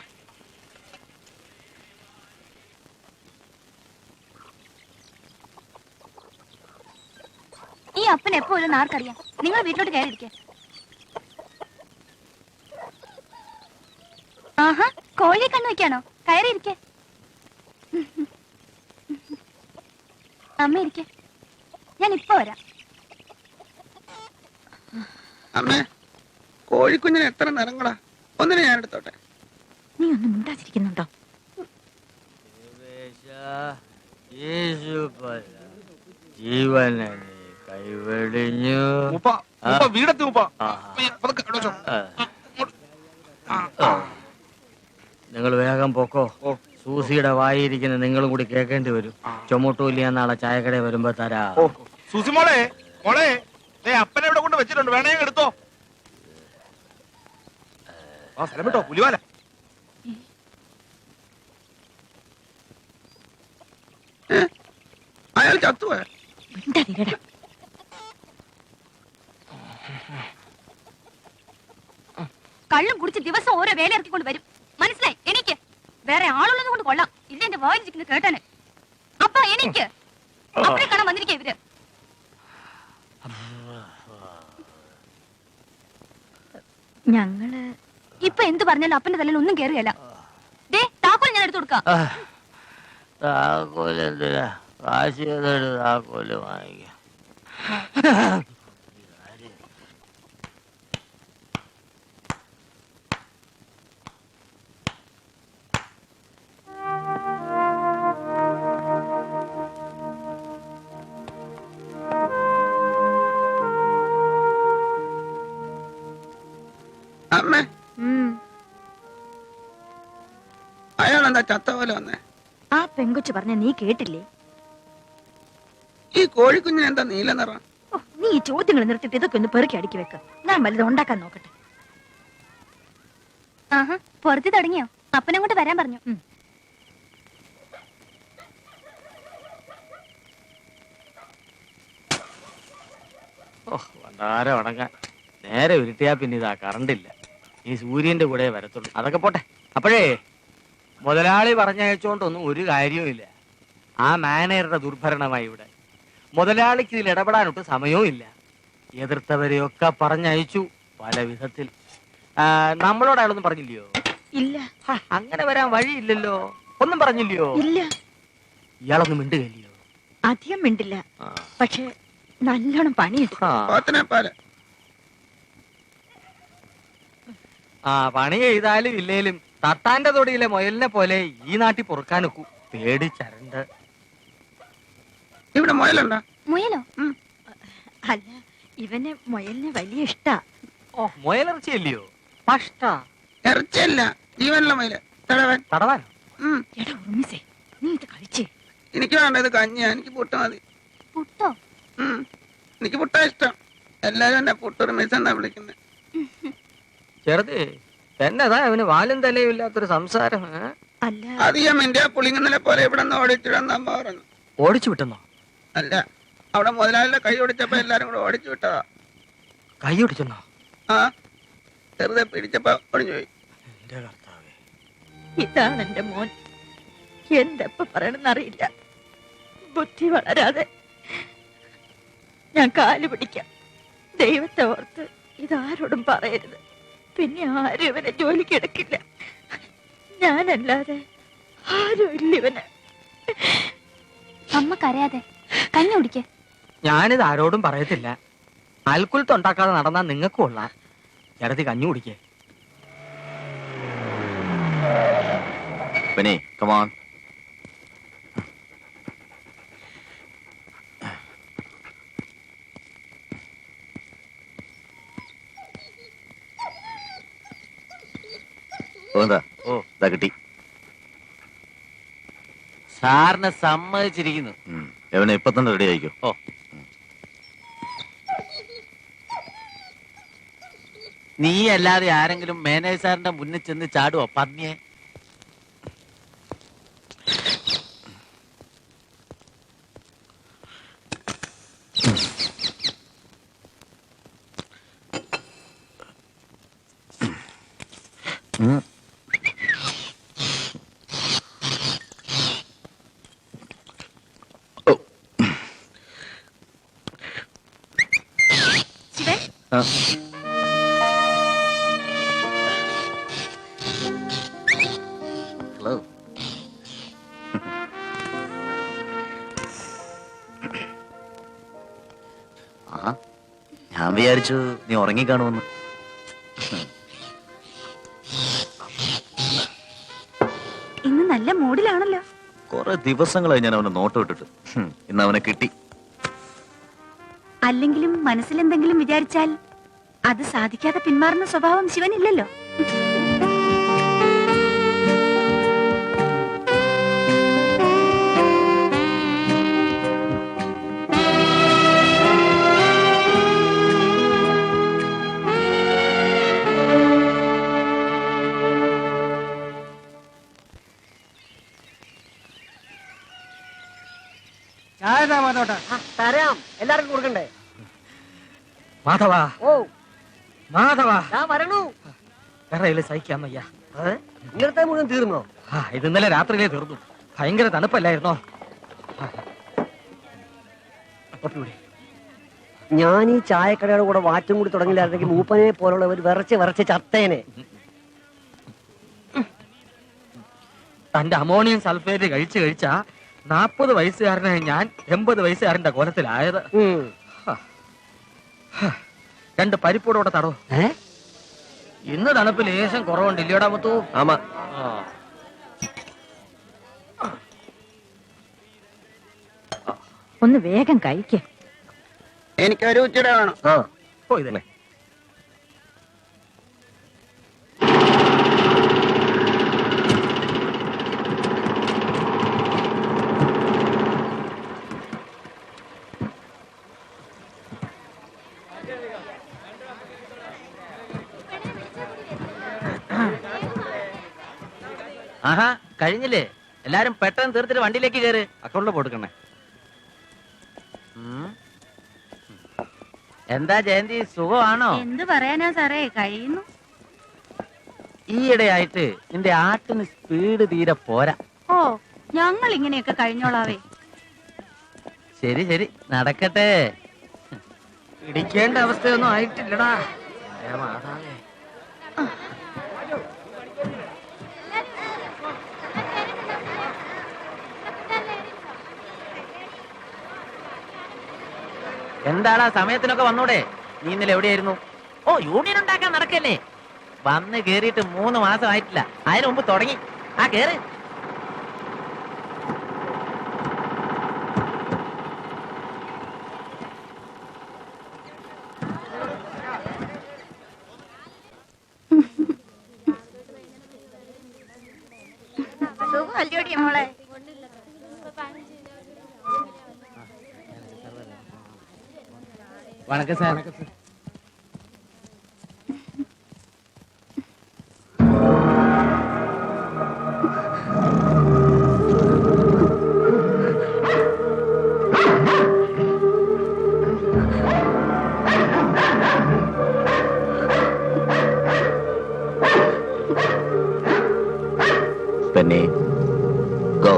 ഈ അപ്പൻ എപ്പോ ഒരു ആർക്കറിയാം? നിങ്ങൾ വീട്ടിലോട്ട് കയറിയിരിക്കെ. ആഹാ, കോഴിയെ കണ്ണു വെക്കാണോ? കയറിയിരിക്കെ. അമ്മ ഇരിക്കെ, ഞാൻ ഇപ്പൊ വരാം.
അമ്മേ, കോഴിക്കുഞ്ഞിന് എത്ര നിറങ്ങളാ? ഒന്നിനെ ഞാൻ എടുത്തോട്ടെ.
നീ ഒന്നും മിണ്ടാതിരിക്കുന്നുണ്ടോ?
ജീവനെ കൈവെടിഞ്ഞു.
വീടെത്തി
നിങ്ങൾ വേഗം പൊക്കോ. സൂസിയുടെ വായിരിക്കുന്ന നിങ്ങളും കൂടി കേൾക്കേണ്ടി വരും. ചുമട്ടൂല്ല നാളെ ചായക്കടയിൽ വരുമ്പോ തരാ.
സൂസി മോളെ, മോളെ, അപ്പനെ ഇവിടെ കൊണ്ട് വെച്ചിട്ടുണ്ട്, വേണേ എടുത്തോ. ആ സ്ഥലം വിട്ടോ, പുലിവാല.
അയാൾ ചത്തുപോയ.
മിണ്ടാതിരിക്കടാ.
കള്ളും കുടിച്ച് ദിവസം ഓരോ വേല ഇറക്കിക്കൊണ്ട് വരും. മനസ്സിലായി? എനിക്ക് വേറെ ആളുള്ളത് കൊണ്ട് കൊള്ളാം. ഇല്ല എന്റെ വായിച്ചിരിക്കുന്നത് കേട്ടാന്. അപ്പ എനിക്ക് അപ്പനെ കാണാൻ വന്നിരിക്കുക ഇവര്.
ഞങ്ങള്
ഇപ്പൊ എന്ത് പറഞ്ഞാലും അപ്പന്റെ തലയിൽ ഒന്നും കേറുകയല്ല. ദേ താക്കോൽ ഞാൻ എടുത്തു കൊടുക്കാം.
താക്കോല് എന്തിനാ? കാശ് താക്കോല് വാങ്ങിക്കാം.
എന്താ ചത്ത പോലെ വന്നേ?
ആ പെങ്കൊച്ചു പറഞ്ഞ നീ കേട്ടില്ലേ?
ഈ കോഴിക്കുഞ്ഞിന് എന്താ നീല നിറം?
ഓ, നീ ഈ ചോദ്യങ്ങൾ നിർത്തിയിട്ട് ഇതൊക്കെ ഒന്ന് പെറുക്കി അടുക്കി വെക്ക. ഞാൻ വലുത് ഉണ്ടാക്കാൻ നോക്കട്ടെ.
ആഹാ പുറത്ത് തുടങ്ങിയോ? അപ്പനങ്ങോട്ട് വരാൻ പറഞ്ഞു.
ഓ വണ്ടാരം അടങ്ങാൻ നേരെ ഉരുട്ടിയാ പിന്നെ ഇതാ കറണ്ടില്ല. ഈ സൂര്യന്റെ കൂടെ വരത്തുള്ളൂ. അതൊക്കെ പോട്ടെ. അപ്പോഴേ മുതലാളി പറഞ്ഞയച്ചോണ്ടൊന്നും ഒരു കാര്യവുമില്ല. ആ മാനേജറുടെ ദുർഭരണമായി ഇവിടെ. മുതലാളിക്ക് ഇതിൽ ഇടപെടാനൊട്ട് സമയവും ഇല്ല. എതിർത്തവരെയൊക്കെ പറഞ്ഞയച്ചു പല വിധത്തിൽ. നമ്മളോട് അയാളൊന്നും പറഞ്ഞില്ലയോ?
ഇല്ല.
അങ്ങനെ വരാൻ വഴിയില്ലല്ലോ. ഒന്നും പറഞ്ഞില്ലയോ?
ഇല്ല.
ഇയാളൊന്നും മിണ്ടുകയില്ലയോ?
അധികം മിണ്ടില്ല, പക്ഷെ നല്ലോണം പണിയെടുക്കും.
ആ പണി ചെയ്താലും ഇല്ലേലും തട്ടാന്റെ തൊടിയിലെ മുയലിനെ പോലെ ഈ നാട്ടിൽ പൊറുക്കാനൊക്കൂ. പേടിച്ചരണ്ട്.
ഇവിടെ മുയലുണ്ടോ?
മുയലോ?
അല്ല, ഇവന് മുയലിനെ വലിയ ഇഷ്ടാ.
ഓ മുയലിറച്ചിയല്ലയോ? പഷ്ട
ഇറച്ചിയല്ല, ജീവനുള്ള മുയല്.
തടവാനോ?
എടാ ഉറുമിസേ, നീ ഇത് കഴിച്ചേ.
എനിക്ക് വേണ്ട, ഇത് കഞ്ഞിയാ. എനിക്ക് പുട്ട മതി.
പുട്ടോ?
എനിക്ക് പുട്ടാ ഇഷ്ടം. എല്ലാരും എന്നെ പുട്ടുറുമീസ് എന്നാ വിളിക്കുന്നത്.
ചെറുതേ എന്നതാ അവന് വാലും തലയും ഇല്ലാത്തൊരു സംസാരം.
അല്ല,
അധികം ഇന്ത്യ പുളിങ്ങുന്നതിനെ പോലെ ഇവിടെ നിന്ന് ഓടിച്ചിടാൻ അമ്മ പറഞ്ഞു.
ഓടിച്ചു വിട്ടെന്നോ?
അല്ല, അവിടെ മുതലാളിയുടെ കൈ ഓടിച്ചപ്പോ എല്ലാരും കൂടെ ഓടിച്ചു വിട്ടതാ.
കൈ ഓടിച്ചെന്നോ?
ആ, ചെറുതെ പിടിച്ചപ്പോ ഒടിഞ്ഞു പോയി.
എന്റെ കർത്താവേ,
ഇതാണ് എന്റെ മോൻ. എന്തെപ്പ പറയണമെന്നറിയില്ല. ബുദ്ധി വളരാതെ ഞാൻ കാല് പിടിക്കാം. ദൈവത്തെ ഓർത്ത് ഇതാരോടും പറയരുത്. പിന്നെ ആരും ഇവനെ ജോലിക്ക് എടുക്കില്ല. ഞാനല്ലാതെ ആരും ഇല്ല ഇവന്.
അമ്മ കരയാതെ കഞ്ഞി കുടിക്കേ.
ഞാനിത് ആരോടും പറയത്തില്ല. അൽക്കുലത്തുണ്ടാക്കാതെ നടന്നാ നിങ്ങൾക്കും കൊള്ളാം. ചേട്ടത്തി കഞ്ഞി കുടിക്കേ.
Benny, come on. ഓ ഇതാ കിട്ടി.
സാറിനെ സമ്മതിച്ചിരിക്കുന്നു.
എവനെ ഇപ്പൊ തന്നെ റെഡി ആയിക്കോ.
ഓ
നീ അല്ലാതെ ആരെങ്കിലും മാനേജർ സാറിന്റെ മുന്നിൽ ചെന്ന് ചാടുവോ പന്നിയെ?
ശിവൻ,
ഹലോ. ആ ഞാൻ വിചാരിച്ചു നീ ഉറങ്ങിക്കാണുമെന്ന്.
ഇന്ന് നല്ല മൂഡിലാണല്ലോ.
കുറെ ദിവസങ്ങളായി ഞാൻ അവനെ നോട്ടം ഇട്ടിട്ട്. ഇന്ന് അവനെ കിട്ടി.
അല്ലെങ്കിലും മനസ്സിലെന്തെങ്കിലും വിചാരിച്ചാൽ അത് സാധിക്കാതെ പിന്മാറുന്ന സ്വഭാവം ശിവനില്ലല്ലോ.
തരാം, എല്ലാവർക്കും കൊടുക്കണ്ടേ? മാധവ, ഓ മാധവ, ഞാൻ വരണു. വേറെ സഹിക്കാൻ വയ്യ. ഇന്നലത്തെ മുഴുവൻ തീർന്നോ? ഇത് ഇന്നലെ രാത്രിയിലേ തീർന്നു. ഭയങ്കര തണുപ്പല്ലായിരുന്നോ?
ഞാൻ ഈ ചായക്കടയുടെ കൂടെ വാറ്റും കൂടി തുടങ്ങില്ലായിരുന്നെങ്കിൽ മൂപ്പനെ പോലുള്ളവർ വിറച്ച് ചത്തേനെ.
തന്റെ അമോണിയം സൾഫേറ്റ് കഴിച്ചാ 40 വയസ്സുകാരനായ ഞാൻ 80 വയസ്സുകാരന്റെ കോലത്തിലായത്. 2 പരിപ്പോടെ തടോ. ഇന്ന് തണുപ്പ് ലേശം കുറവുണ്ട്, ഇല്ലയോടാ മുത്തു?
ആമാ.
ഒന്ന് വേഗം കഴിക്ക.
എനിക്കൊരു ഉച്ചട വേണം.
ഓ ഇതല്ലേ.
ആഹാ കഴിഞ്ഞില്ലേ? എല്ലാരും പെട്ടെന്ന് തീർത്തിട്ട് വണ്ടിയിലേക്ക് കയറ്.
അക്കൗണ്ടിൽ കൊടുക്കണേ.
എന്താ ജയന്തി, സുഖമാണോ?
എന്ത് പറയാനാ സാറേ, കഴിയുന്നു.
ഈയിടെയായിട്ട് നിന്റെ ആട്ടിന് സ്പീഡ് തീരെ പോരാ.
ഓ, ഞങ്ങൾ ഇങ്ങനെയൊക്കെ കഴിഞ്ഞോളാവേ.
ശരി ശരി, നടക്കട്ടെ. ഇടിക്കേണ്ട അവസ്ഥയൊന്നും ആയിട്ടില്ലടാ. മാതാവേ. എന്താടാ സമയത്തിനൊക്കെ വന്നൂടെ? നീ ഇന്നലെ എവിടെയായിരുന്നു? ഓ, യൂണിയൻ ഉണ്ടാക്കാൻ നടക്കല്ലേ? വന്ന് കേറിയിട്ട് 3 മാസം ആയിട്ടില്ല. അതിനു മുമ്പ് തുടങ്ങി. ആ കേറ്.
സുഖമല്ലോടി മോളെ?
വണക്കം സാർ.
Penny, go.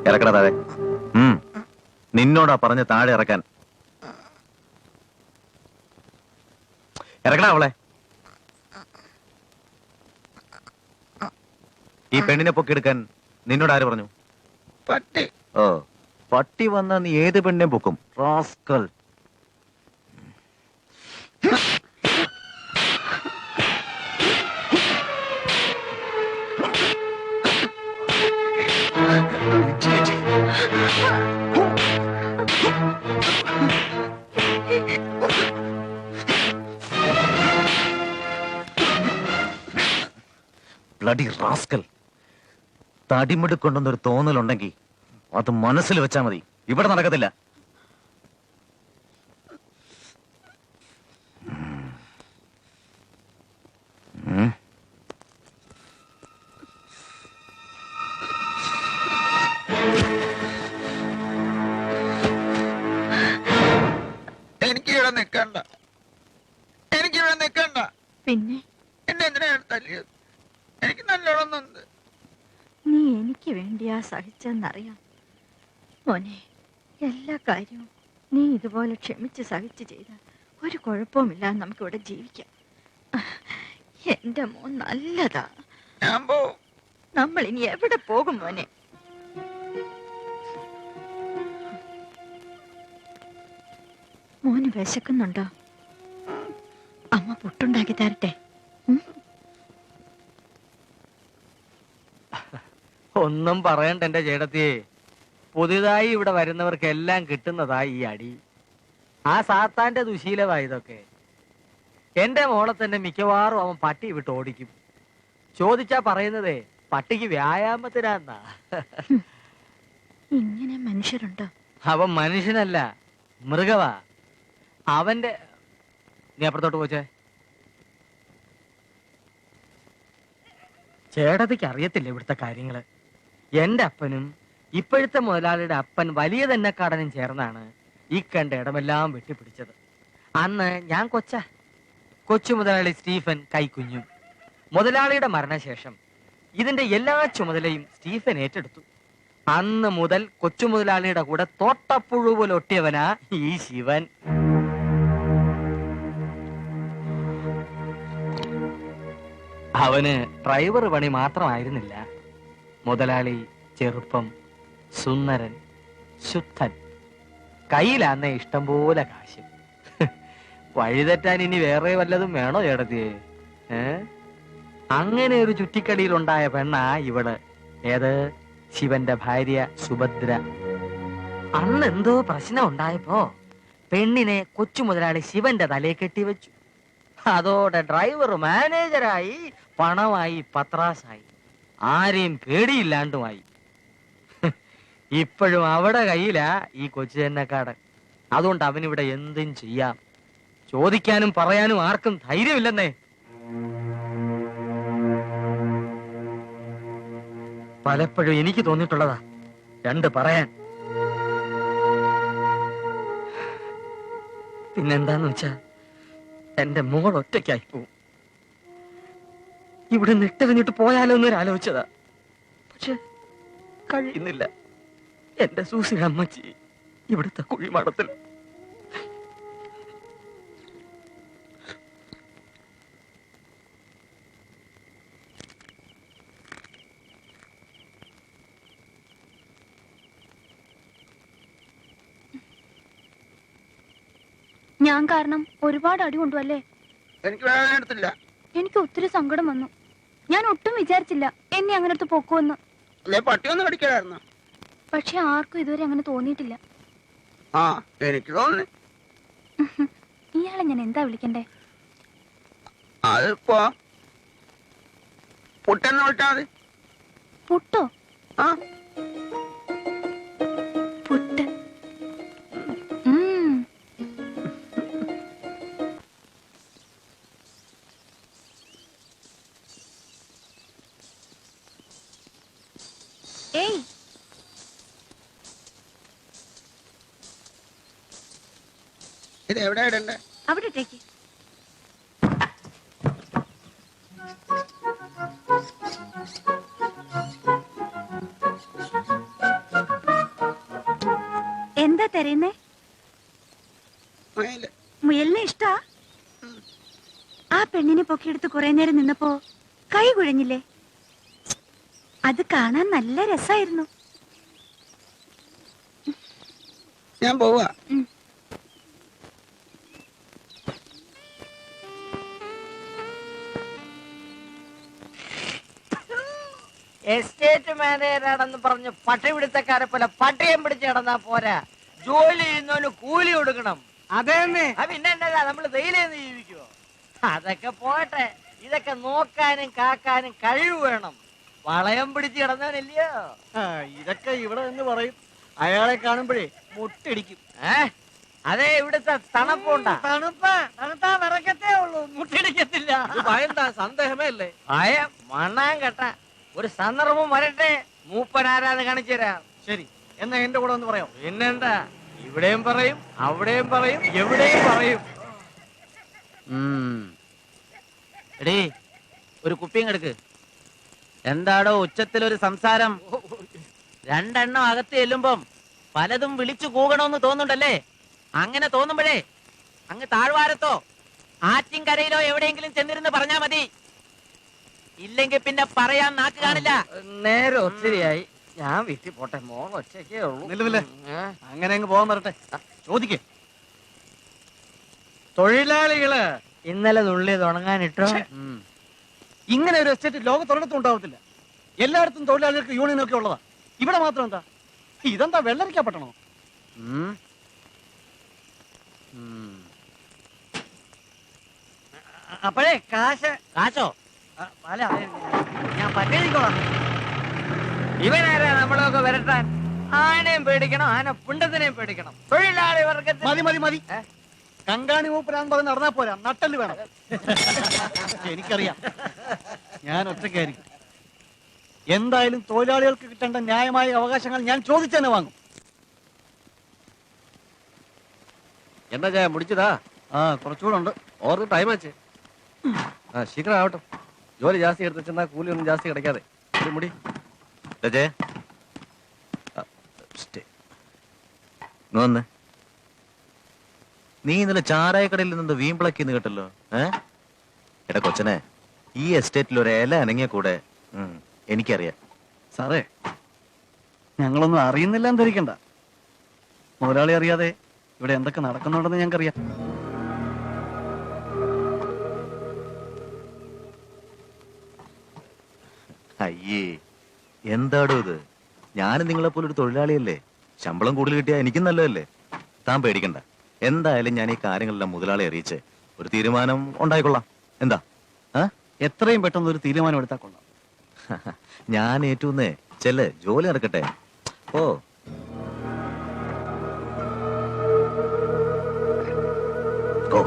ഇറക്കടാ താഴെ. നിന്നോടാ പറഞ്ഞ താഴെ ഇറക്കാൻ. ഇറക്കടാ അവളെ. ഈ പെണ്ണിനെ പൊക്കിയെടുക്കാൻ നിന്നോട് ആര് പറഞ്ഞു?
പട്ടി.
ഓ, പട്ടി വന്നാ നീ ഏത് പെണ്ണിനെ പൊക്കും? റാസ്കൽ. Bloody rascal. തടിമെടുക്കൊണ്ടെന്നൊരു തോന്നലുണ്ടെങ്കിൽ അത് മനസ്സിൽ വെച്ചാ മതി. ഇവിടെ നടക്കത്തില്ല.
എനിക്കിവിടെ നിക്കണ്ട, എനിക്കിവിടെ നിക്കണ്ട.
പിന്നെ
എന്നെ എന്തിനാണ് തല്ലിയത്? എനിക്ക് നല്ലോണം നൊന്ത്.
നീ എനിക്ക് വേണ്ടിയാ സഹിച്ചെന്നറിയാം മോനെ. എല്ലാ കാര്യവും നീ ഇതുപോലെ ക്ഷമിച്ച് സഹിച്ച് ചെയ്താൽ ഒരു കുഴപ്പവുമില്ല, നമുക്കിവിടെ ജീവിക്കാം. എന്റെ മോൻ നല്ലതാ.
ഞാൻ പോവും.
നമ്മൾ ഇനി എവിടെ പോകും മോനെ? മോന് വിശക്കുന്നുണ്ടോ? അമ്മ പുട്ടുണ്ടാക്കി തരട്ടെ?
ഒന്നും പറയണ്ട എന്റെ ചേട്ടത്തിയെ. പുതിയതായി ഇവിടെ വരുന്നവർക്കെല്ലാം കിട്ടുന്നതാ ഈ അടി. ആ സാത്താന്റെ ദുശീലമാ ഇതൊക്കെ. എന്റെ മോളെ തന്നെ മിക്കവാറും അവൻ പട്ടി വിട്ട് ഓടിക്കും. ചോദിച്ചാ പറയുന്നതേ പട്ടിക്ക് വ്യായാമത്തിനാന്നാ.
ഇങ്ങനെ മനുഷ്യരുണ്ടോ?
അവൻ മനുഷ്യനല്ല, മൃഗവാ. അവന്റെ നീ അപ്പുറത്തോട്ട് പോച്ചേ. ചേട്ടത്തിക്ക് അറിയത്തില്ല ഇവിടുത്തെ കാര്യങ്ങള്. എന്റെ അപ്പനും ഇപ്പോഴത്തെ മുതലാളിയുടെ അപ്പൻ വലിയ തന്നെ കടനും ചേർന്നാണ് ഈ കണ്ട ഇടമെല്ലാം വെട്ടിപ്പിടിച്ചത്. അന്ന് ഞാൻ കൊച്ചു മുതലാളി സ്റ്റീഫൻ കൈക്കുഞ്ഞും. മുതലാളിയുടെ മരണശേഷം ഇതിന്റെ എല്ലാ ചുമതലയും സ്റ്റീഫൻ ഏറ്റെടുത്തു. അന്ന് മുതൽ കൊച്ചു മുതലാളിയുടെ കൂടെ തോട്ടപ്പുഴു പോലെ ഒട്ടിയവനാ ഈ ശിവൻ. അവന് ഡ്രൈവർ പണി മാത്രമായിരുന്നില്ല. മുതലാളി ചെറുപ്പം, സുന്ദരൻ, ശുദ്ധൻ, കയ്യിലാന്നേ ഇഷ്ടം പോലെ കാശ്. വഴിതെറ്റാൻ ഇനി വേറെ വല്ലതും വേണോ ചേട്ടത്തിയെ? അങ്ങനെ ഒരു ചുറ്റിക്കളിയിലുണ്ടായ പെണ്ണാ ഇവള്. ഏത്? ശിവന്റെ ഭാര്യ സുഭദ്ര. അന്ന് എന്തോ പ്രശ്നം ഉണ്ടായപ്പോ പെണ്ണിനെ കൊച്ചു മുതലാളി ശിവന്റെ തലയെ കെട്ടിവെച്ചു. അതോടെ ഡ്രൈവർ മാനേജരായി, പണമായി, പത്രാസായി, ആരെയും പേടിയില്ലാണ്ടുമായി. ഇപ്പോഴും അവിടെ കയ്യിലാ ഈ കൊച്ചു ചെന്നക്കാടൻ. അതുകൊണ്ട് അവനിവിടെ എന്തും ചെയ്യാം. ചോദിക്കാനും പറയാനും ആർക്കും ധൈര്യമില്ലെന്നേ. പലപ്പോഴും എനിക്ക് തോന്നിയിട്ടുള്ളതാ രണ്ട് പറയാൻ. പിന്നെന്താന്ന് വെച്ചാ എന്റെ മോൾ ഒറ്റയ്ക്കായി പോവും. ഇവിടെ നിട്ടെറിഞ്ഞിട്ട് പോയാലോ എന്നൊരാലോചിച്ചതാ. പക്ഷെ കഴിയുന്നില്ല. എന്റെ സൂസി അമ്മച്ചി ഇവിടുത്തെ കുഴിമാടത്തിൽ.
ഞാൻ കാരണം ഒരുപാട് അടി കൊണ്ടുവല്ലേ?
എനിക്ക് വേദന എടുത്തില്ല.
എനിക്ക് ഒത്തിരി സങ്കടം വന്നു. ഞാൻ ഒട്ടും വിചാരിച്ചില്ല എന്നെ അങ്ങനെ അടുത്ത് പൊക്കുമെന്ന്.
അല്ലെ പട്ടിയൊന്നും കടിക്കായിരുന്നു.
പക്ഷെ ആർക്കും ഇതുവരെ അങ്ങനെ തോന്നിയിട്ടില്ല.
ആ എനിക്ക് തോന്നി.
ഇയാളെ ഞാൻ എന്താ വിളിക്കണ്ടേ?
അതിപ്പോ പുട്ടെന്ന് വിളിച്ചാ മതി.
പുട്ടോ?
ആ
പുട്ട്. ഏയ്,
ഇത് എവിടെ ഇടണ്ടേ?
അവിടെ ഇട്ടേക്ക്. എന്താ തരുന്നേ? മുയലിനെ ഇഷ്ടാ? ആ പെണ്ണിനെ പൊക്കിയെടുത്ത് കുറെ നേരം നിന്നപ്പോ കൈ കുഴഞ്ഞില്ലേ? അത് കാണാൻ നല്ല രസായിരുന്നു.
ഞാൻ പോവാ.
എസ്റ്റേറ്റ് മാനേജറാണെന്ന് പറഞ്ഞ് പട്ടിപിടുത്തക്കാരെ പോലെ പട്ടയം പിടിച്ച് കിടന്നാ പോരാ. ജോലി ചെയ്യുന്നവന് കൂലി കൊടുക്കണം.
അതേന്നെ.
പിന്നെ എന്നതാ നമ്മള് വെയിലേന്ന് ജീവിക്കുവോ? അതൊക്കെ പോട്ടെ, ഇതൊക്കെ നോക്കാനും കാക്കാനും കഴിവ് വേണം. വളയം പിടിച്ച് കിടന്നവനല്ലയോ?
ഇതൊക്കെ ഇവിടെ എന്ന് പറയും. അയാളെ കാണുമ്പോഴേ മുട്ടിടിക്കും.
അതെ, ഇവിടുത്തെ തണുപ്പുണ്ടാ?
തണുത്താ വിറക്കത്തേ ഉള്ളൂ, മുട്ടിടിക്കത്തില്ല.
ഭയന്താ? സന്ദേഹമേ അല്ലേ? ഭയം മണ്ണാൻ കേട്ട. ഒരു സന്ദർഭം വരട്ടെ, മൂപ്പനാരാന്ന് കാണിച്ചു തരാം.
ശരി, എന്നാ എന്റെ കൂടെ ഒന്ന് പറയാം.
പിന്നെന്താ, ഇവിടെയും പറയും, അവിടെയും പറയും, എവിടെയും പറയും.
എടീ, ഒരു കുപ്പിയും എടുക്ക്. എന്താടോ ഉച്ചത്തിലൊരു സംസാരം? രണ്ടെണ്ണം അകത്ത് ചെല്ലുമ്പം പലതും വിളിച്ചു കൂകണമെന്ന് തോന്നുന്നുണ്ടല്ലേ? അങ്ങനെ തോന്നുമ്പോഴേ അങ്ങ് താഴ്വാരത്തോ ആറ്റിൻകരയിലോ എവിടെയെങ്കിലും ചെന്നിരുന്ന് പറഞ്ഞാ മതി. ഇല്ലെങ്കിൽ പിന്നെ പറയാൻ നാക്ക് കാണില്ല.
നേരെ ഒത്തിരിയായി, ഞാൻ വീട്ടിൽ പോട്ടെ. മോൾ ഒച്ചയ്ക്കേ ഉള്ളൂ.
അങ്ങനെ അങ്ങ് പോകാൻ വരട്ടെ. ചോദിക്കേ.
തൊഴിലാളികള് ഇന്നലെ നുള്ളി തുടങ്ങാനിട്ടോ?
ഇങ്ങനെ ഒരു എസ്റ്റേറ്റ് ലോകത്തൊരിടത്തും ഉണ്ടാവത്തില്ല. എല്ലായിടത്തും തൊഴിലാളികൾക്ക് യൂണിയൻ ഒക്കെ ഉള്ളതാ. ഇവിടെ മാത്രം എന്താ? ഇതെന്താ വെള്ളരിക്കപ്പെട്ടണോ?
അപ്പോഴേ കാശ്
കാശോ?
അല്ല ഞാൻ പറ്റേക്കോളാം.
ഇവനാരാ നമ്മളൊക്കെ വരട്ടാൻ? ആനയും പേടിക്കണം, ആന പുണ്ടത്തിനെയും പേടിക്കണം. തൊഴിലാളി വർഗത്തിൽ
മതി മതി മതി. കങ്കാണി മൂപ്പരാന്ന് പറഞ്ഞ് നടന്നാ പോരാ, നട്ടല് വേണം. എനിക്കറിയാം, ഞാൻ ഒറ്റയ്ക്കായിരിക്കും. എന്തായാലും തൊഴിലാളികൾക്ക് കിട്ടേണ്ട ന്യായമായ അവകാശങ്ങൾ ഞാൻ ചോദിച്ചെന്നെ വാങ്ങും.
എന്നാ ചായ മുടിച്ചതാ?
ആ കുറച്ചുകൂടെ ഉണ്ട്.
ഓർക്ക് ടൈം ആച്ചേ. ശീഘ്രം ആവട്ടെ. ജോലി ജാസ്തി എടുത്ത് ചെന്നാ കൂലി ഒന്നും ജാസ്തി കിടക്കാതെ. മുടി
വന്ന് നീ ഇന്നലെ ചാരായക്കടയിൽ നിന്ന് വീമ്പിളക്കിന്ന് കേട്ടല്ലോ. എടാ കൊച്ചനെ, ഈ എസ്റ്റേറ്റിൽ ഒരു ഇല അനങ്ങിയ കൂടെ എനിക്കറിയാം.
സാറേ, ഞങ്ങളൊന്നും അറിയുന്നില്ല എന്ന് ധരിക്കണ്ട. മുതലാളി അറിയാതെ ഇവിടെ എന്തൊക്കെ നടക്കുന്നുണ്ടെന്ന് ഞങ്ങൾക്കറിയാം.
അയ്യേ, എന്താടോ ഇത്? ഞാനും നിങ്ങളെ പോലെ ഒരു തൊഴിലാളിയല്ലേ. ശമ്പളം കൂടുതൽ കിട്ടിയാൽ എനിക്കും നല്ലതല്ലേ. താൻ പേടിക്കണ്ട. എന്തായാലും ഞാൻ ഈ കാര്യങ്ങളെല്ലാം മുതലാളി അറിയിച്ച് ഒരു തീരുമാനം ഉണ്ടായിക്കൊള്ളാം. എന്താ?
എത്രയും പെട്ടെന്ന് ഒരു തീരുമാനം എടുത്താൽ കൊള്ളാം.
ഞാൻ ഏറ്റുന്നേ. ചെല്ല്, ജോലി നടക്കട്ടെ. ഓ ഓ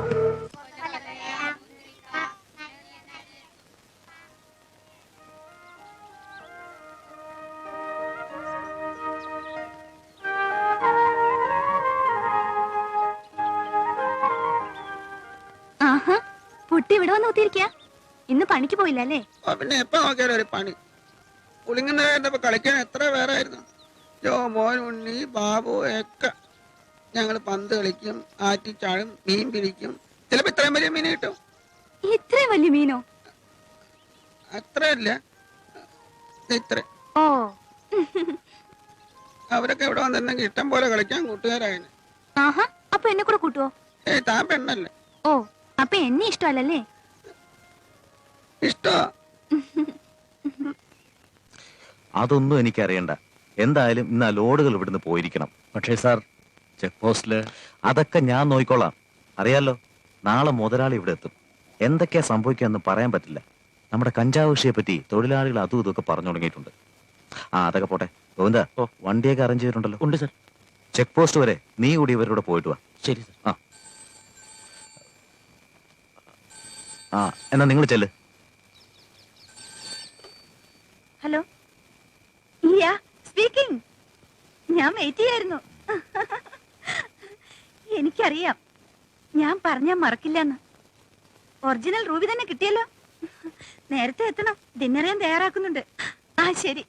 ആഹാ, പൊട്ടി ഇവിടെ വന്ന് ഒത്തിരിക്കാ. ഇന്ന് പണിക്ക് പോയില്ല അല്ലേ?
പിന്നെ എപ്പോ നോക്കിയാലും ഒരു പണി. പുളിങ്ങന്നപ്പോ കളിക്കാൻ എത്ര പേരായിരുന്നു. ജോ, മോൻ, ഉണ്ണി, ബാബു ഒക്കെ. ഞങ്ങൾ പന്ത് കളിക്കും, ആറ്റിച്ചാഴും, മീൻ പിടിക്കും. ചിലപ്പോ ഇത്രയും വലിയ മീൻ കിട്ടും.
ഇത്രയും വലിയ മീനോ?
അത്രയല്ല, ഇത്ര.
ഓ,
അവരൊക്കെ ഇവിടെ വന്നിരുന്നെങ്കിൽ ഇഷ്ടം പോലെ കളിക്കാൻ കൂട്ടുകാരായനെ.
ആഹാ, അപ്പൊ എന്നെ കൂടെ കൂട്ടുവോ?
താൻ പെണ്ണല്ലേ.
ഓ, അപ്പൊ എന്നെ ഇഷ്ടമല്ലല്ലേ?
ഇഷ്ടോ?
അതൊന്നും എനിക്കറിയണ്ട. എന്തായാലും ഇന്ന് ആ ലോഡുകൾ ഇവിടുന്ന് പോയിരിക്കണം.
പക്ഷേ സാർ, ചെക്ക് പോസ്റ്റില്
അതൊക്കെ ഞാൻ നോക്കിക്കോളാം. അറിയാലോ, നാളെ മുതലാളി ഇവിടെ എത്തും. എന്തൊക്കെയാ സംഭവിക്കാന്ന് പറയാൻ പറ്റില്ല. നമ്മുടെ കഞ്ചാവ് വിഷയെ പറ്റി തൊഴിലാളികൾ അതും ഇതൊക്കെ പറഞ്ഞു തുടങ്ങിയിട്ടുണ്ട്. അതൊക്കെ പോട്ടെ. ഗോവിന്ദ, വണ്ടിയൊക്കെ അറേഞ്ച് ചെയ്തിട്ടുണ്ടല്ലോ?
ഉണ്ട് സർ.
ചെക്ക് പോസ്റ്റ് വരെ നീ കൂടി ഇവരുടെ പോയിട്ട് വാ.
ശരി സർ.
എന്നാ നിങ്ങൾ ചെല്ല്.
Hello, speaking. ഞാൻ വെയിറ്റ് ചെയ്യായിരുന്നു. എനിക്കറിയാം, ഞാൻ പറഞ്ഞാൽ മറക്കില്ലെന്ന്. ഒറിജിനൽ റൂബി തന്നെ കിട്ടിയല്ലോ. നേരത്തെ എത്തണം, ഡിന്നർ ഞാൻ തയ്യാറാക്കുന്നുണ്ട്. ശരി,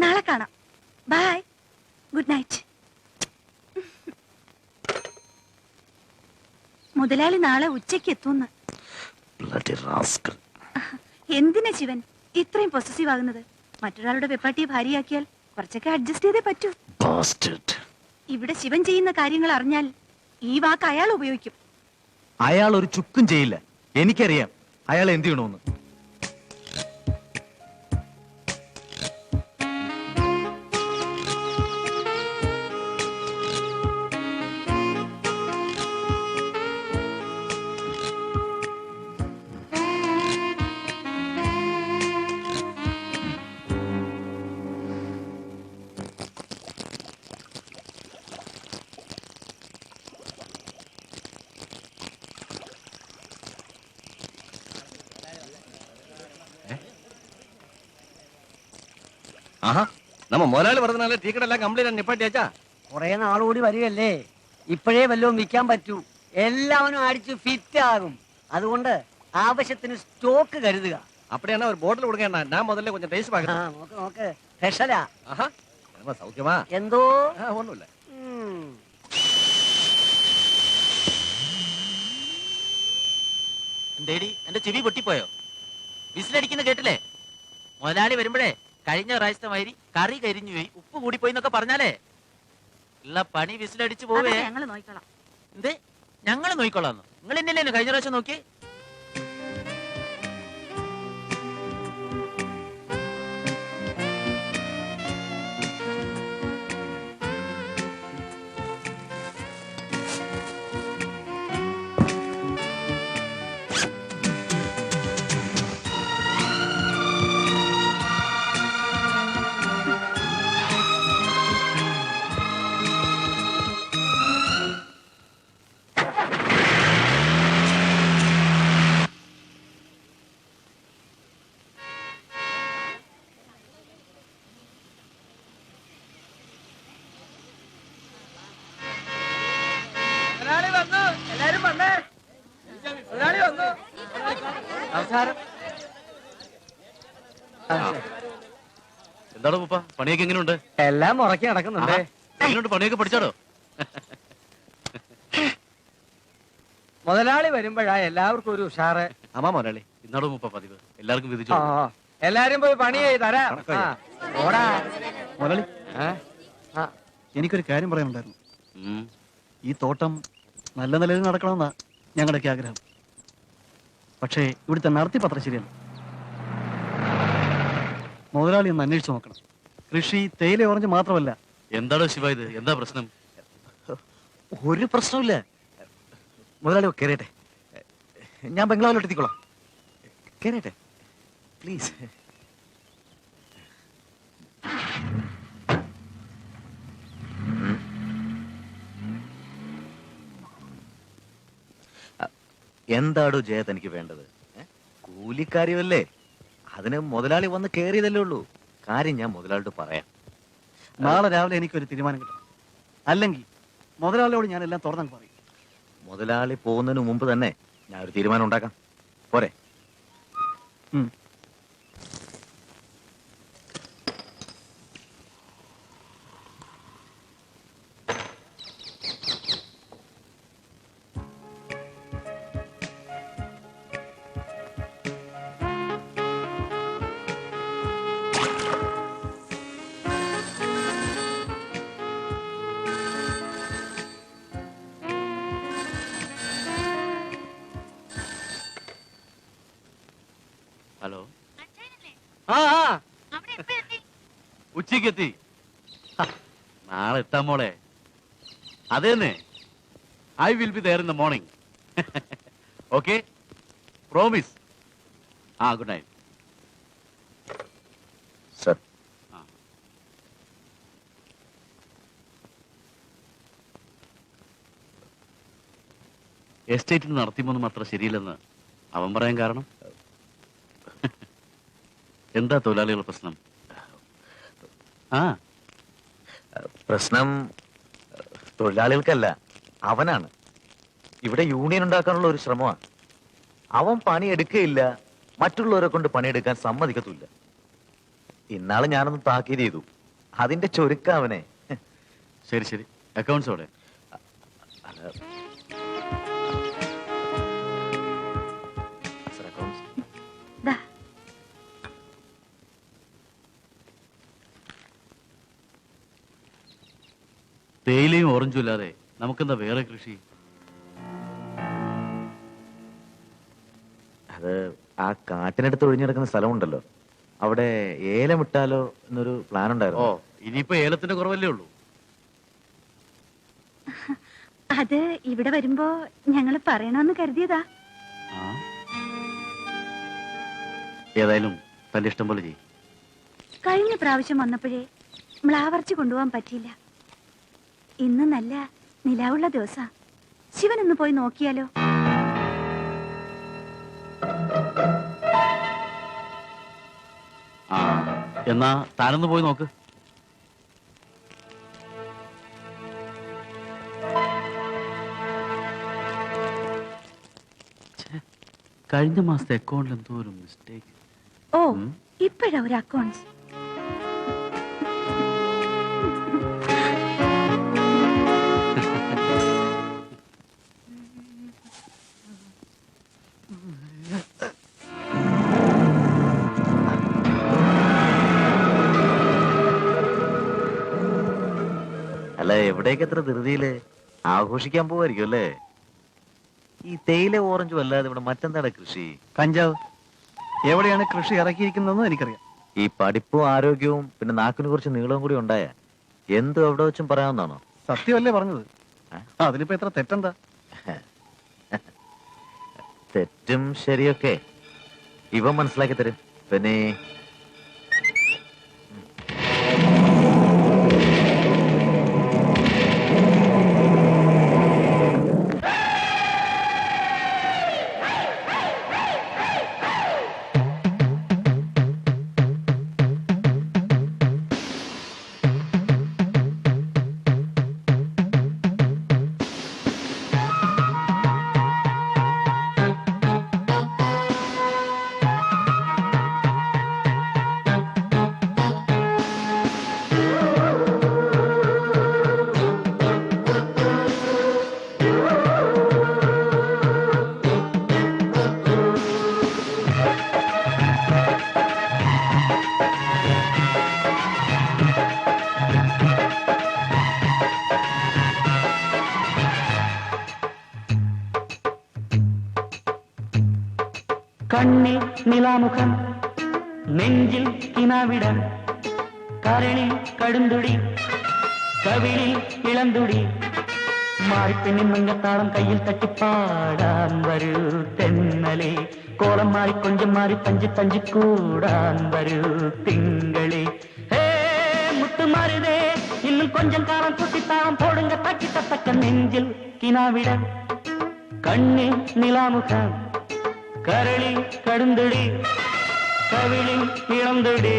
നാളെ കാണാം. Bye, good night. മുതലാളി നാളെ ഉച്ചയ്ക്ക് എത്തുമെന്ന്. എന്തിനാ ശിവൻ ഇത്രയും പൊസസീവ് ആകുന്നത്? മറ്റൊരാളുടെ വെപ്പാട്ടിയെ ഭാര്യയാക്കിയാൽ കുറച്ചൊക്കെ അഡ്ജസ്റ്റ് ചെയ്തേ പറ്റൂ. ഇവിടെ ശിവൻ ചെയ്യുന്ന കാര്യങ്ങൾ അറിഞ്ഞാൽ ഈ വാക്ക് അയാൾ ഉപയോഗിക്കും.
അയാൾ ഒരു ചുക്കും ചെയ്യില്ല. എനിക്കറിയാം അയാൾ എന്ത് ചെയ്യണമെന്ന്.
ആഹാ, നമ്മ മുതലാളി പറഞ്ഞാലേ ടീക്കറ്റെല്ലാം കംപ്ലീറ്റ് നിപ്പാട്ടിയാച്ചാ.
കുറെ നാളുകൂടി വരികയല്ലേ, ഇപ്പോഴേ വല്ലതും വിൽക്കാൻ പറ്റൂ. എല്ലാവരും അടിച്ച് ഫിറ്റ് ആകും. അതുകൊണ്ട് ആവശ്യത്തിന് സ്റ്റോക്ക് കരുതുക.
அப்படியான ஒரு போட்டில் கொடுங்க. நான் முதல்ல கொஞ்சம் டேஸ்ட் பார்க்கறேன்.
നോക്ക് നോക്ക്, സ്പെഷ്യലാ.
ஆஹா, நம்ம சௌக்கியமா?
എന്തോ
ஒண்ணும் இல்ல.
എന്തേടി, എന്റെ ചെവി പൊട്ടിപ്പോയോ? വിസിലടിക്കുന്ന കേട്ടില്ലേ? മുതലാളി വരുമ്പോഴേ കഴിഞ്ഞ പ്രാവശ്യത്തെ മാതിരി കറി കരിഞ്ഞു പോയി, ഉപ്പ് കൂടിപ്പോയി എന്നൊക്കെ പറഞ്ഞാലേ ഉള്ള പണി വിസിലടിച്ചു പോവേ.
ഞങ്ങൾ നോക്കിക്കോളാം.
എന്ത് ഞങ്ങള് നോക്കിക്കോളാന്ന്? നിങ്ങൾ എന്നല്ലേ കഴിഞ്ഞ പ്രാവശ്യം നോക്കി?
പണിയൊക്കെ എങ്ങനെയുണ്ട്?
എല്ലാം മുറക്കി നടക്കുന്നുണ്ട്.
എങ്ങനെയുണ്ട് പണിയൊക്കെ പഠിച്ചാടോ?
മുതലാളി വരുമ്പോഴാ എല്ലാവർക്കും ഒരു ഉഷാറ്.
ആമാ മുതലാളി, ഇന്നാടോ മുപ്പ പതിവ് എല്ലാവർക്കും വിധിച്ചു.
എല്ലാരും പോയി പണി ചെയ്ത് തരാം. ഓടാ
മുതലാളി, എനിക്കൊരു കാര്യം പറയാനുണ്ടായിരുന്നു. ഈ തോട്ടം നല്ല നിലയിൽ നടക്കണമെന്നാ ഞങ്ങളുടെയൊക്കെ ആഗ്രഹം. പക്ഷേ ഇവിടുത്തെ നടത്തിപ്പത്ര ശരിയല്ല. മുതലാളി ഒന്ന് അന്വേഷിച്ചു നോക്കണം. കൃഷി തേയില ഓറഞ്ച് മാത്രമല്ല.
എന്താണോ ശിവ ഇത്? എന്താ പ്രശ്നം?
ഒരു പ്രശ്നമില്ല. മുതലാളി കയറിയട്ടെ, ഞാൻ ബംഗ്ലാവിലോട്ട് എത്തിക്കോളാം. കയറിയട്ടെ പ്ലീസ്. എന്താടോ ജയ തനിക്ക് വേണ്ടത്? കൂലിക്കാര്യമല്ലേ, അതിന് മുതലാളി വന്ന് കയറിയതല്ലേ ഉള്ളൂ. കാര്യം ഞാൻ മുതലാളിയോട് പറയാം.
നാളെ രാവിലെ എനിക്കൊരു തീരുമാനം കിട്ടണം. അല്ലെങ്കിൽ മുതലാളിയോട് ഞാൻ എല്ലാം തുറന്നു പറയും.
മുതലാളി പോകുന്നതിന് മുമ്പ് തന്നെ ഞാൻ ഒരു തീരുമാനം ഉണ്ടാക്കാം. പോരെ?
ഹലോ,
അവിടെ എപ്പോ എത്തി?
ഉച്ചയ്ക്കെത്തി. നാളെ എത്താം മോളെ. അതേന്നെ, I will be there in the morning. Okay, promise. Good night
sir.
എസ്റ്റേറ്റിൽ നടത്തിമൊന്നും അത്ര ശരിയില്ലെന്ന് അവൻ പറയാൻ കാരണം എന്താ? തൊഴിലാളികളുടെ പ്രശ്നം?
പ്രശ്നം തൊഴിലാളികൾക്കല്ല, അവനാണ്. ഇവിടെ യൂണിയൻ ഉണ്ടാക്കാനുള്ള ഒരു ശ്രമമാണ്. അവൻ പണിയെടുക്കുകയില്ല, മറ്റുള്ളവരെ കൊണ്ട് പണിയെടുക്കാൻ സമ്മതിക്കത്തില്ല. ഇന്നാളെ ഞാനൊന്ന് താക്കീത് ചെയ്തു, അതിന്റെ ചൊരുക്ക അവനെ.
ശരി ശരി, അക്കൗണ്ട്സോടെ തേയിലയും ഓറഞ്ചും ഇല്ലാതെ നമുക്കെന്താ വേറെ കൃഷി?
അത് ആ കാട്ടിനടുത്ത് ഒഴിഞ്ഞെടുക്കുന്ന സ്ഥലമുണ്ടല്ലോ, അവിടെ ഏലം ഇട്ടാലോ എന്നൊരു പ്ലാൻ ഉണ്ടായിരുന്നു.
ഇനിയിപ്പോ ഏലത്തിന്റെ കുറവല്ലേ ഉള്ളൂ.
അത് ഇവിടെ വരുമ്പോ ഞങ്ങള് പറയണമെന്ന് കരുതിയതാ.
ഏതായാലും തന്റെ ഇഷ്ടം പോലെ ചെയ്യും.
കഴിഞ്ഞ പ്രാവശ്യം വന്നപ്പോഴേ മ്ലാവർച്ചി കൊണ്ടുപോകാൻ പറ്റിയില്ല. ഇന്ന് നല്ല നിലാവുള്ള ദിവസാ. ശിവനൊന്ന് പോയി നോക്കിയാലോ?
എന്നാ താനൊന്ന് പോയി നോക്ക്. കഴിഞ്ഞ മാസത്തെ അക്കൗണ്ടിൽ എന്തോ ഒരു മിസ്റ്റേക്ക്.
ഓ, ഇപ്പോഴാ ഒരു അക്കൗണ്ട്സ്.
അല്ല, എവിടേക്ക് എത്ര ധൃതിയില്? ആഘോഷിക്കാൻ പോവായിരിക്കും അല്ലേ? ഈ തേയില ഓറഞ്ചും അല്ലാതെ ഇവിടെ മറ്റെന്താണ് കൃഷി?
കഞ്ചാവ്. എവിടെയാണ് കൃഷി ഇറക്കിയിരിക്കുന്നതെന്ന് എനിക്കറിയാം.
ഈ പഠിപ്പും ആരോഗ്യവും പിന്നെ നാക്കിന് കുറച്ച് നീളവും കൂടി ഉണ്ടായ എന്തും എവിടെ വെച്ചും പറയാവുന്നതാണോ?
സത്യമല്ലേ പറഞ്ഞത്? അതിലിപ്പോ എത്ര തെറ്റെന്താ?
തെറ്റും ശരിയൊക്കെ ഇവ മനസ്സിലാക്കി തരും. പിന്നെ
കണ്ണിൽ നിലാമുഖം നെഞ്ചിൽ കിനാവിടം കരളിൽ കടുന്തുടി കവിളിൽ ഇളന്തുടി മാറിപ്പെണ്ണിൻ മങ്കത്താളം കയ്യിൽ തട്ടിപ്പാടാൻ വരൂ തെന്നലെ കോളം മാറി കൊഞ്ചം മാറി തഞ്ചി തഞ്ചി കൂടാൻ വരൂ തിങ്കളെ മുത്തുമാരുതേ ഇന്നും കൊഞ്ചം കാലം കുട്ടിത്താളം പോടുങ്ക തക്കിത്തക്ക നെഞ്ചിൽ കിനാവിടം കണ്ണിൽ നിലാമുഖം കരളിൽ കടുന്തുടി കവിളിൽ ഇളന്തുടി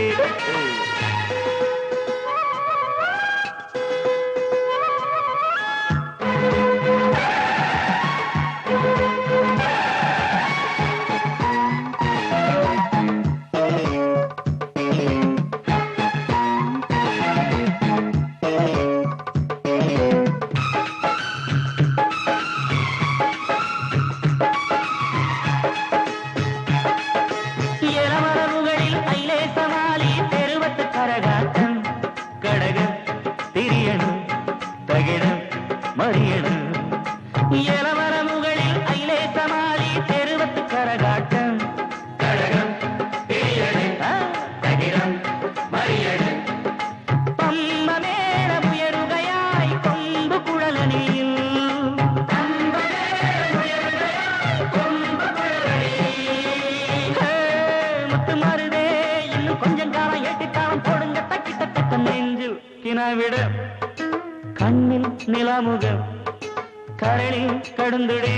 കണ്ണിൽ നിലാമുഖം കരളിൽ കടുന്തുടി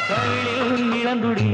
കവിളിൽ ഇളന്തുടി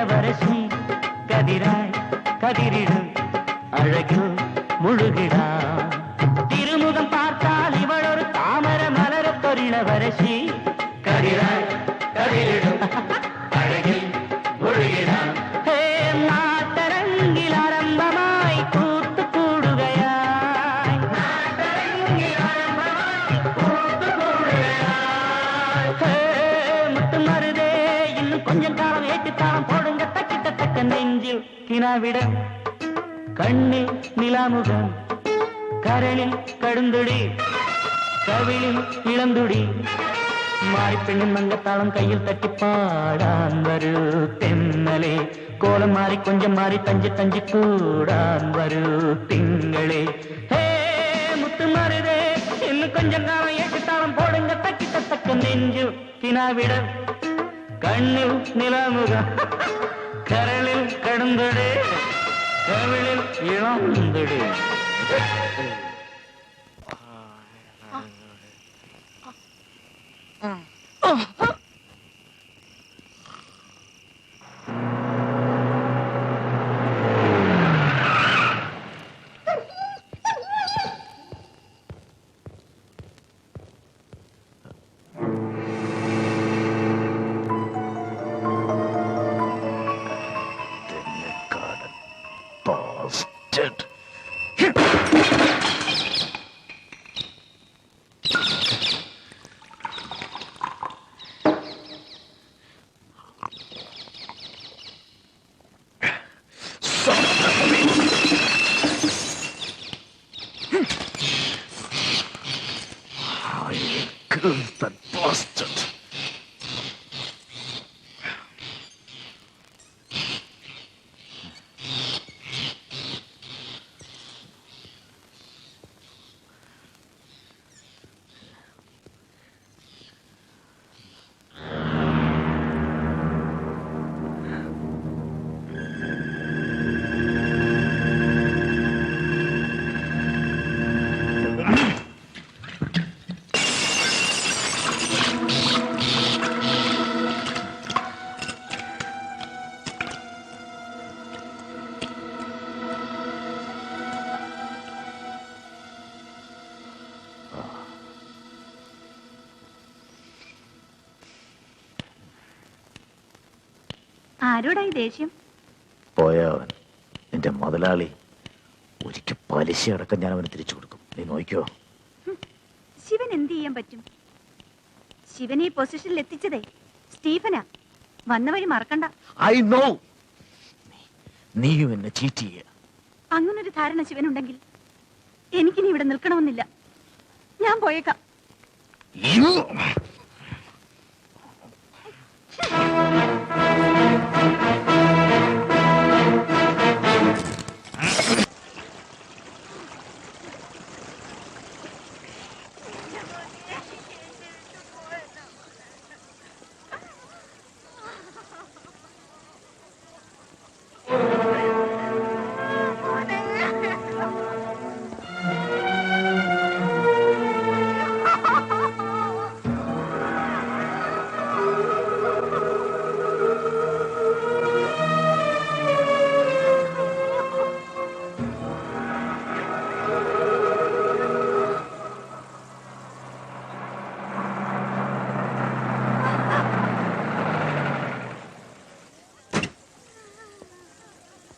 வரசி கதிராய் கதிரிடும் அழகு முழுகிடா திருமுகம் பார்த்தால் இவள் ஒரு தாமர மலர தொழில வரசி கதிராய் கதிரிடும் அழகு முழுகிடா நாட்டரங்கில் ஆரம்பமாய் கூத்து கூடுகையாய் முத்து மருதே இன்னும் கொஞ்சம் காலம் ஏற்றுத்தாளம் போடுங்க தக்கிட்ட நெஞ்சில் கினாவிடம் கண்ணில் நிலாமுகம் கரளில் கடுந்துடி கவிழில் இளந்துடி മാറിപ്പെണ്ണും മങ്കത്താളം കയ്യിൽ തട്ടിപ്പാടാൻ വരൂ തെന്നലെ കോലം മാറി കൊഞ്ചം മാറി തഞ്ചി തഞ്ചി കൂടാൻ വരൂ തിങ്കളെ ഹേ മുത്തുമാരുതേ ഇന്ന് കൊഞ്ചം കാലം ഏറ്റുത്താളം പോടുങ്ക തക്കിത്തക്ക നെഞ്ചു കിനാവിടം കണ്ണിൽ നിലാമുഖം കരളിൽ കടുന്തടി കവിളിൽ ഇളന്തടി
That bastard.
ആരോടായി ദേഷ്യം?
പോയവൻ നിന്റെ മുതലാളി ഒരിക്കൽ പലിശ അടക്കം ഞാൻ അവന് തിരിച്ചു കൊടുക്കും. നീ നോക്കിയോ?
ശിവൻ എന്ത് ചെയ്യാൻ പറ്റും? ശിവനെ ഈ പൊസിഷനിൽ എത്തിച്ചതേ സ്റ്റീഫനാ. വന്ന വഴി മറക്കണ്ട.
I know. നീയും എന്നെ ചീറ്റ് ചെയ്യുക.
അങ്ങനൊരു ധാരണ ശിവനുണ്ടെങ്കിൽ എനിക്കിനി ഇവിടെ നിൽക്കണമെന്നില്ല. ഞാൻ പോയേക്കാം.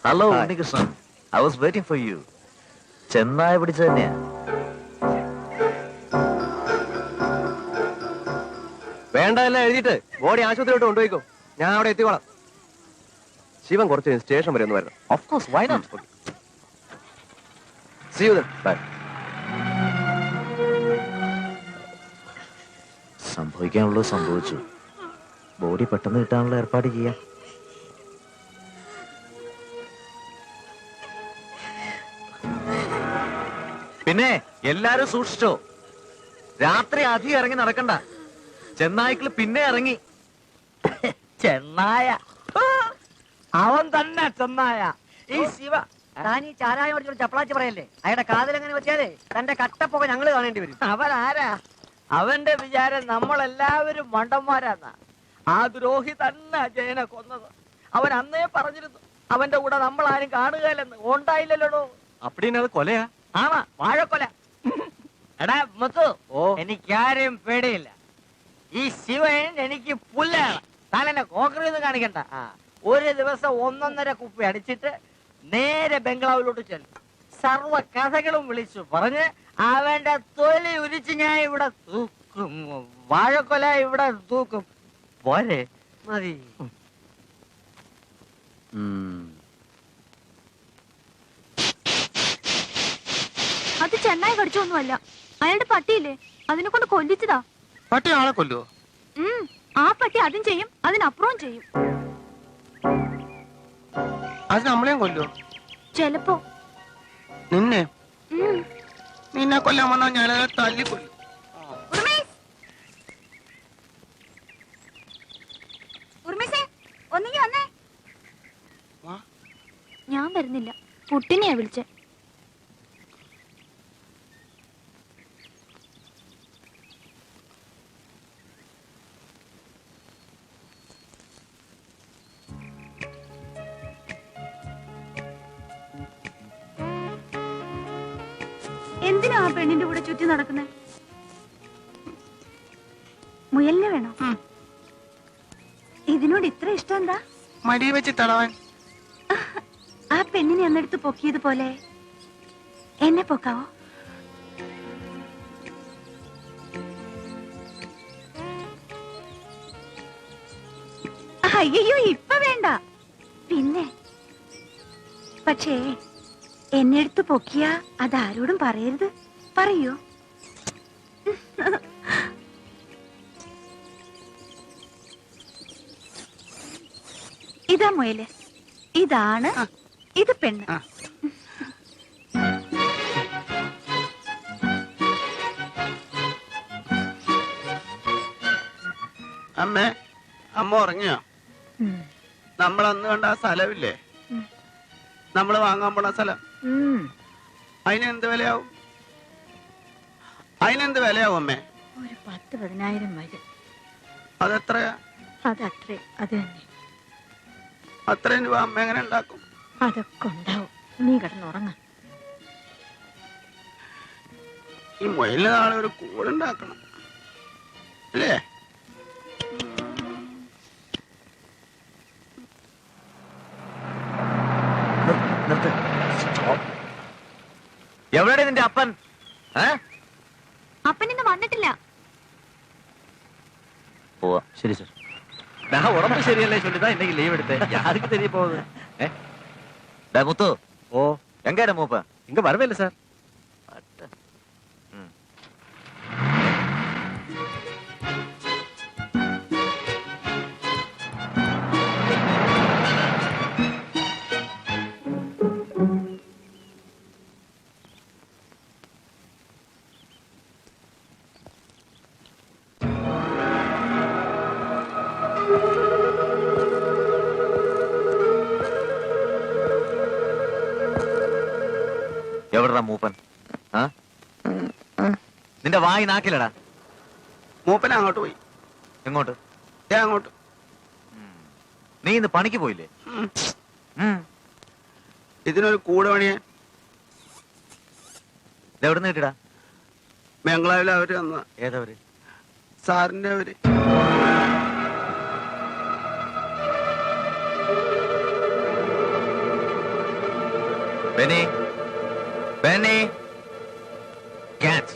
Hello Unnikrishnan, I was waiting for you. ചെന്നായ പിടിച്ച തന്നെയാ.
വേണ്ട എല്ലാം എഴുതിയിട്ട് ബോഡി ആശുപത്രിയിലോട്ട് കൊണ്ടുപോയിക്കോ. ഞാൻ അവിടെ എത്തിക്കോളാം. ശിവൻ കുറച്ച് സ്റ്റേഷൻ വരെ ഒന്ന് വരണം.
Of course, why not?
See you then. Bye.
സംഭവിക്കാനുള്ളത് സംഭവിച്ചു. ബോഡി പെട്ടെന്ന് കിട്ടാനുള്ള ഏർപ്പാട് ചെയ്യാം. പിന്നെ എല്ലാരും സൂക്ഷിച്ചോ. രാത്രി അധികം ഇറങ്ങി നടക്കണ്ട. ചെന്നായ്ക്കള് പിന്നെ ഇറങ്ങി.
ചെന്നായ അവൻ തന്നെ ചെന്നായ. ഈ ശിവ താൻ ഈ ചാരായം അടിച്ചോട് ചപ്പളാച്ച് പറയല്ലേ? അയാളുടെ കാതിലെങ്ങനെ വെച്ചാലേ തന്റെ കട്ടപ്പൊക്കെ ഞങ്ങള് കാണേണ്ടി വരും. അവൻ ആരാ? അവന്റെ വിചാരം നമ്മളെല്ലാവരും മണ്ടന്മാരാന്നാ. ആ ദ്രോഹി തന്നെ ജയനെ കൊന്നത്. അവൻ അന്നേ പറഞ്ഞിരുന്നു അവന്റെ കൂടെ നമ്മൾ ആരും കാണുകയില്ലെന്ന്. ഉണ്ടായില്ലല്ലോ.
അപ്പടിന്നത് കൊലയാ?
ആമാ, വാഴക്കൊല. എടാ മുത്തു, എനിക്കാരെയും പേടിയില്ല. ഈ ശിവൻ എനിക്ക് പുല്ലാണ്. താനെന്നെ കോക്കറിന്ന് കാണിക്കണ്ട. ഒരു ദിവസം 1.5 കുപ്പി അടിച്ചിട്ട് നേരെ ബംഗ്ലാവിലോട്ട് ചെല്ലും. സർവ കഥകളും വിളിച്ചു പറഞ്ഞ് അവന്റെ തൊലി ഉരിച്ച് ഞാൻ ഇവിടെ തൂക്കും. വാഴക്കൊല ഇവിടെ തൂക്കും. പോരെ? മതി.
അത് ചെന്നായി കടിച്ചൊന്നുമല്ല, അയാളുടെ പട്ടിയില്ലേ അതിനെ കൊണ്ട് കൊല്ലിച്ചതാ.
പട്ടി ആളെ കൊല്ലുവോ?
ആ പട്ടി അതും ചെയ്യും, അതിനപ്പുറവും ചെയ്യും.
അത് നമ്മളെയും കൊല്ലുവോ?
ചെലപ്പോ.
നിന്നെ നിന്നെ കൊല്ലാൻ വന്നാ ഞാനത് തല്ലിക്കൊല്ലും.
ഒന്നെങ്കി വന്നേ. ഞാൻ വരുന്നില്ല, പുട്ടിനെയാ വിളിച്ചേ.
എന്തിനാ ആ പെണ്ണിന്റെ കൂടെ ചുറ്റി നടക്കുന്നേ? മുയലിനെ വേണോ? ഇതിനോട് ഇത്ര ഇഷ്ടം എന്താ?
മടി വെച്ച് തടവാൻ.
ആ പെണ്ണിനെ അന്നെടുത്ത് പൊക്കിയതുപോലെ എന്നെ പൊക്കാവോ? അയ്യോ, ഇപ്പൊ വേണ്ട. പിന്നെ പക്ഷേ എന്നെ എടുത്ത് പൊക്കിയ അതാരോടും പറയരുത്. പറയോ? ഇതാ മുയല്, ഇതാണ്, ഇത് പെണ്ണ്.
അമ്മ ഉറങ്ങിയോ? നമ്മളന്ന് കണ്ട ആ സ്ഥലമില്ലേ, നമ്മള് വാങ്ങാൻ പോണ സ്ഥലം, അതിനെന്ത് വിലയാവും? അതിനെന്ത് വിലയാവും അമ്മേ?
ഒരു 10-15 വരും.
അതെത്രയാ?
അതത്രേ, അത് തന്നെ.
അത്രയും രൂപ അമ്മ എങ്ങനെ ഉണ്ടാക്കും?
അതൊക്കെ ഉണ്ടാവും. നീ കിടന്നുറങ്ങ.
ഈ മുയലിന് നാളെ ഒരു കൂടുണ്ടാക്കണം അല്ലേ?
എവിടെ നിന്റെ അപ്പൻ?
അപ്പൻ ഇന്ന് വന്നിട്ടില്ല.
പോവാ. ശരി സർ.
ഉടമ്പ് ശരിയല്ലേ ചൊല്ലിതാ ഇല്ലെങ്കിൽ ലീവ് എടുത്തേ. യാർക്ക് തെരിയ പോകുന്നത്?
മുത്തു,
ഓ
എങ്കേടെ മൂപ്പ
ഇങ്ങ വരവേല്ല സാർ.
എവിടാ മൂപ്പൻ? നിന്റെ വായി നാക്കിലടാ.
മൂപ്പൻ അങ്ങോട്ട് പോയി.
എങ്ങോട്ട്?
അങ്ങോട്ട്.
നീ ഇന്ന് പണിക്ക് പോയില്ലേ?
ഇതിനൊരു കൂടെ പണിയാ.
എവിടെ നിന്ന് കിട്ടിടാ?
ബംഗ്ലാവിൽ അവര് വന്ന.
ഏതവര്?
സാറിന്റെ അവര്.
ബെന്നി, ബെന്നി, ക്യാച്ച്.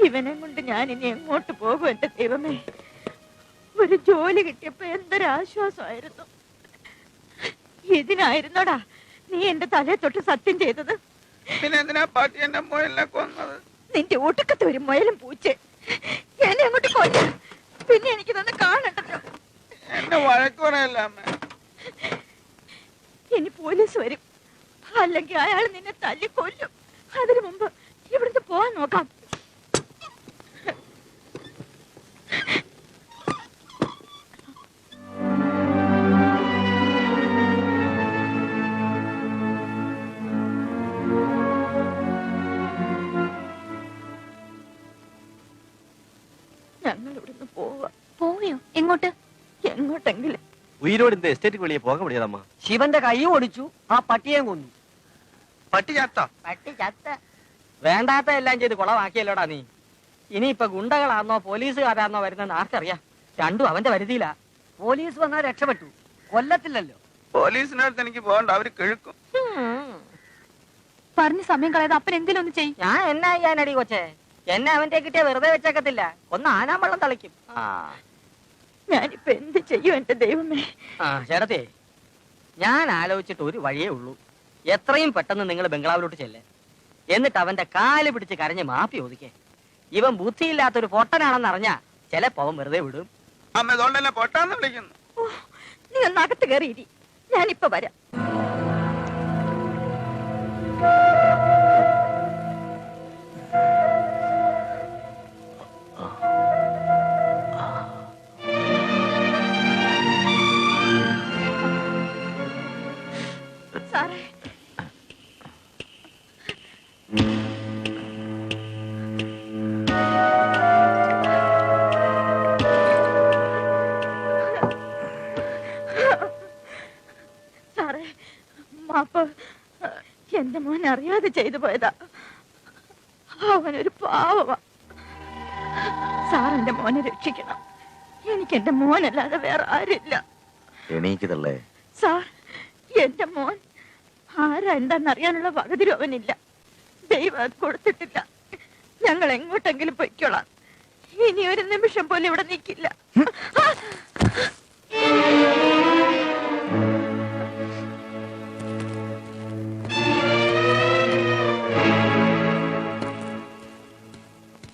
ഇവനെ കൊണ്ട് ഞാൻ ഇനി എങ്ങോട്ട് പോകും എന്റെ ദൈവമേ. ഒരു ജോലി കിട്ടിയപ്പോ എന്തൊരാശ്വാസമായിരുന്നു. ഇതിനായിരുന്നോടാ നീ എന്റെ തലയെ തൊട്ട് സത്യം ചെയ്തത്?
പിന്നെ എന്തിനാ പാട്ടി എന്റെ മുയലിനെ കൊന്നത്?
നിന്റെ ഒടുക്കത്തെ ഒരു മുയലും പൂച്ച എന്നെ അങ്ങോട്ട് കൊല്ല. പിന്നെ എനിക്ക് തന്നെ കാണണ്ടല്ലോ.
എന്നെ വഴക്ക് പറയല്ല അമ്മ.
ഇനി പോലീസ് വരും, അല്ലെങ്കിൽ അയാൾ നിന്നെ തല്ലിക്കൊല്ലും. അതിനു മുമ്പ് ഇവിടുന്ന് പോവാൻ നോക്കാം. ഞങ്ങൾ ഇവിടുന്ന് പോവാ.
പോയോ? എങ്ങോട്ട്?
എങ്ങോട്ടെങ്കിലും.
ഉയരോട് இந்த എസ്റ്റേറ്റ് വെളിയെ പോക முடியாதம்மா.
ശിവന്റെ കൈ ഓടിച്ചു, ആ പട്ടിയെ കൊന്നു.
പട്ടി ചത്ത?
പട്ടി ചത്ത. വേണ്ടാത്ത എല്ലാം ചെയ്ത് കുളമാക്കിയല്ലോടാ നീ. ഇനിയിപ്പൊ ഗുണ്ടകളാന്നോ പോലീസുകാരാന്നോ വരുന്നെന്ന് ആർക്കറിയാം. രണ്ടും അവന്റെ വരുതിയിലാ. പോലീസ് വന്നാൽ രക്ഷപ്പെട്ടു, കൊല്ലത്തില്ലല്ലോ.
പോലീസിനടുത്ത് എനിക്ക് പോകണ്ട, അവര് കിഴക്കും.
പറഞ്ഞ സമയം കളയാതെ അപ്പൻ എന്തെങ്കിലും ഒന്ന് ചെയ്യും.
ഞാൻ എന്നാ ചെയ്യാനടി കൊച്ചേ, എന്നെ അവന്റെ കിട്ടിയ വെറുതെ വെച്ചേക്കത്തില്ല, ഒന്ന് ആനാൻ വെള്ളം തളിക്കും.
ഞാനിപ്പോ എന്ത് ചെയ്യും എന്റെ ദൈവമേ?
ചേട്ടത്തെ, ഞാൻ ആലോചിച്ചിട്ട് ഒരു വഴിയേ ഉള്ളൂ. എത്രയും പെട്ടെന്ന് നിങ്ങൾ ബംഗ്ലാവിലോട്ട് ചെല്ലേ, എന്നിട്ട് അവന്റെ കാല് പിടിച്ച് കരഞ്ഞ് മാപ്പി ഒതുക്കേ. ഇവൻ ബുദ്ധിയില്ലാത്തൊരു പൊട്ടനാണെന്ന് അറിഞ്ഞാ ചിലപ്പോ അവൻ വെറുതെ വിടും.
അമ്മ ഇതുകൊണ്ടല്ലേ പൊട്ടാന്ന് വിളിക്കുന്നു.
നീ ഒന്ന് അകത്ത് കയറിയിരി, ഞാനിപ്പോ വരാം. സാറേ, സാറേ മാപ്പ്, എന്റെ മോൻ അറിയാതെ ചെയ്തു പോയതാ. അവനൊരു പാവമാ. സാർ എന്റെ മോനെ രക്ഷിക്കണം. എനിക്ക് എന്റെ മോനല്ലാതെ വേറെ ആരില്ല.
എണീക്കതല്ലേ
സാർ, എന്റെ മോൻ ആരാ എന്താന്നറിയാനുള്ള വകതിരും അവനില്ല. ദൈവം അത് കൊടുത്തിട്ടില്ല. ഞങ്ങൾ എങ്ങോട്ടെങ്കിലും പൊയ്ക്കോളാം. ഇനി ഒരു നിമിഷം പോലും ഇവിടെ നിൽക്കില്ല.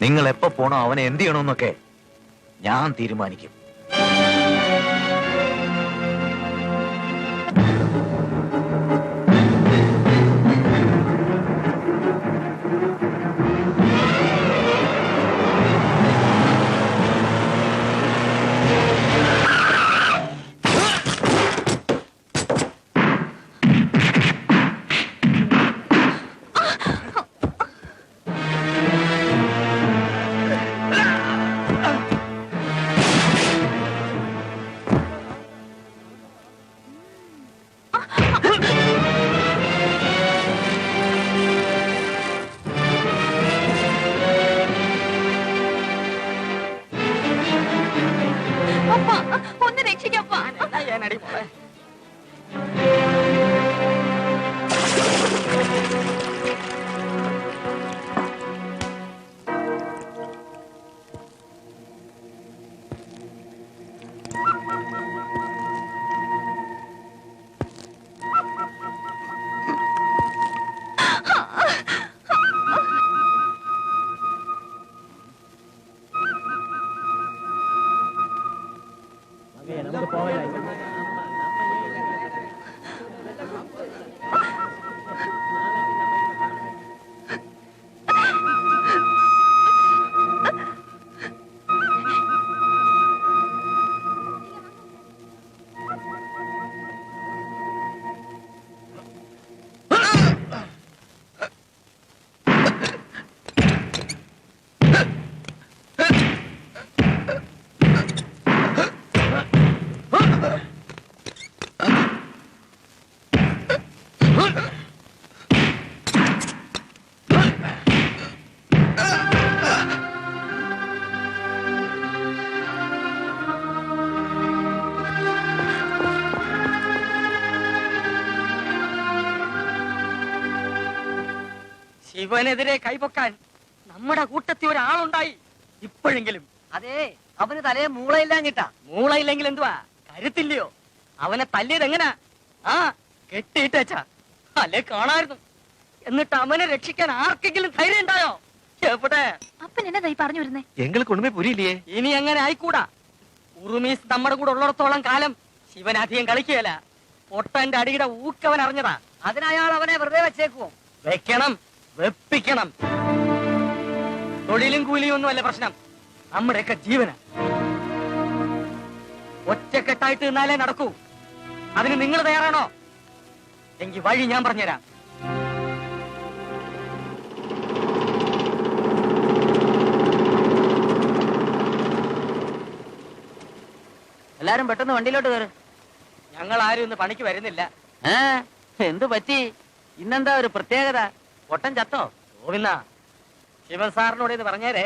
നിങ്ങൾ എപ്പോ പോണോ, അവനെ എന്ത് ചെയ്യണമെന്നൊക്കെ ഞാൻ തീരുമാനിക്കും.
ഒന്ന് രക്ഷിക്കപ്പാ.
ഞാനടി മോളെ. ശിവനെതിരെ കൈപൊക്കാൻ നമ്മുടെ കൂട്ടത്തിൽ ഒരാളുണ്ടായി. ഇപ്പോഴെങ്കിലും.
അതെ, അവന് തലേ മൂളയില്ലാഞ്ഞിട്ടാ.
മൂളയില്ലെങ്കിൽ എന്തുവാ, കരുത്തില്ലയോ? അവനെ തല്ലിയത് എങ്ങനാ? കെട്ടിയിട്ടാ അല്ലേ കാണായിരുന്നു. എന്നിട്ട് അവനെ രക്ഷിക്കാൻ ആർക്കെങ്കിലും ധൈര്യം ഉണ്ടായോ? എവിടെ?
അപ്പൻ എന്നതായി പറഞ്ഞു വരുന്നേ?
എங்களுக்கு ഒന്നുമേ പുരിയില്ലേ?
ഇനി അങ്ങനെ ആയിക്കൂടാ. ഉറുമീസ് നമ്മുടെ കൂടെ ഉള്ളിടത്തോളം കാലം ശിവൻ അധികം കളിക്കുകയല്ല. പൊട്ടന്റെ അടിയുടെ ഊക്കവൻ അറിഞ്ഞതാ.
അതിനയാൾ അവനെ വെറുതെ വെച്ചേക്കുവോ?
വെക്കണം, വെപ്പിക്കണം. തൊഴിലും കൂലിയും ഒന്നും അല്ല പ്രശ്നം, നമ്മുടെയൊക്കെ ജീവന. ഒറ്റക്കെട്ടായിട്ട് നിന്നാലേ നടക്കൂ. അതിന് നിങ്ങൾ തയ്യാറാണോ? എങ്കിൽ വഴി ഞാൻ പറഞ്ഞുതരാം.
എല്ലാരും പെട്ടെന്ന് വണ്ടിയിലോട്ട് കയറ്.
ഞങ്ങൾ ആരും ഇന്ന് പണിക്ക് വരുന്നില്ല.
എന്തു പറ്റി? ഇന്നെന്താ ഒരു പ്രത്യേകത? പൊട്ടൻ ചത്തോ?
ഗോവിന്ദ, ശിവൻ സാറിനോട് ഇത് പറഞ്ഞേരേ.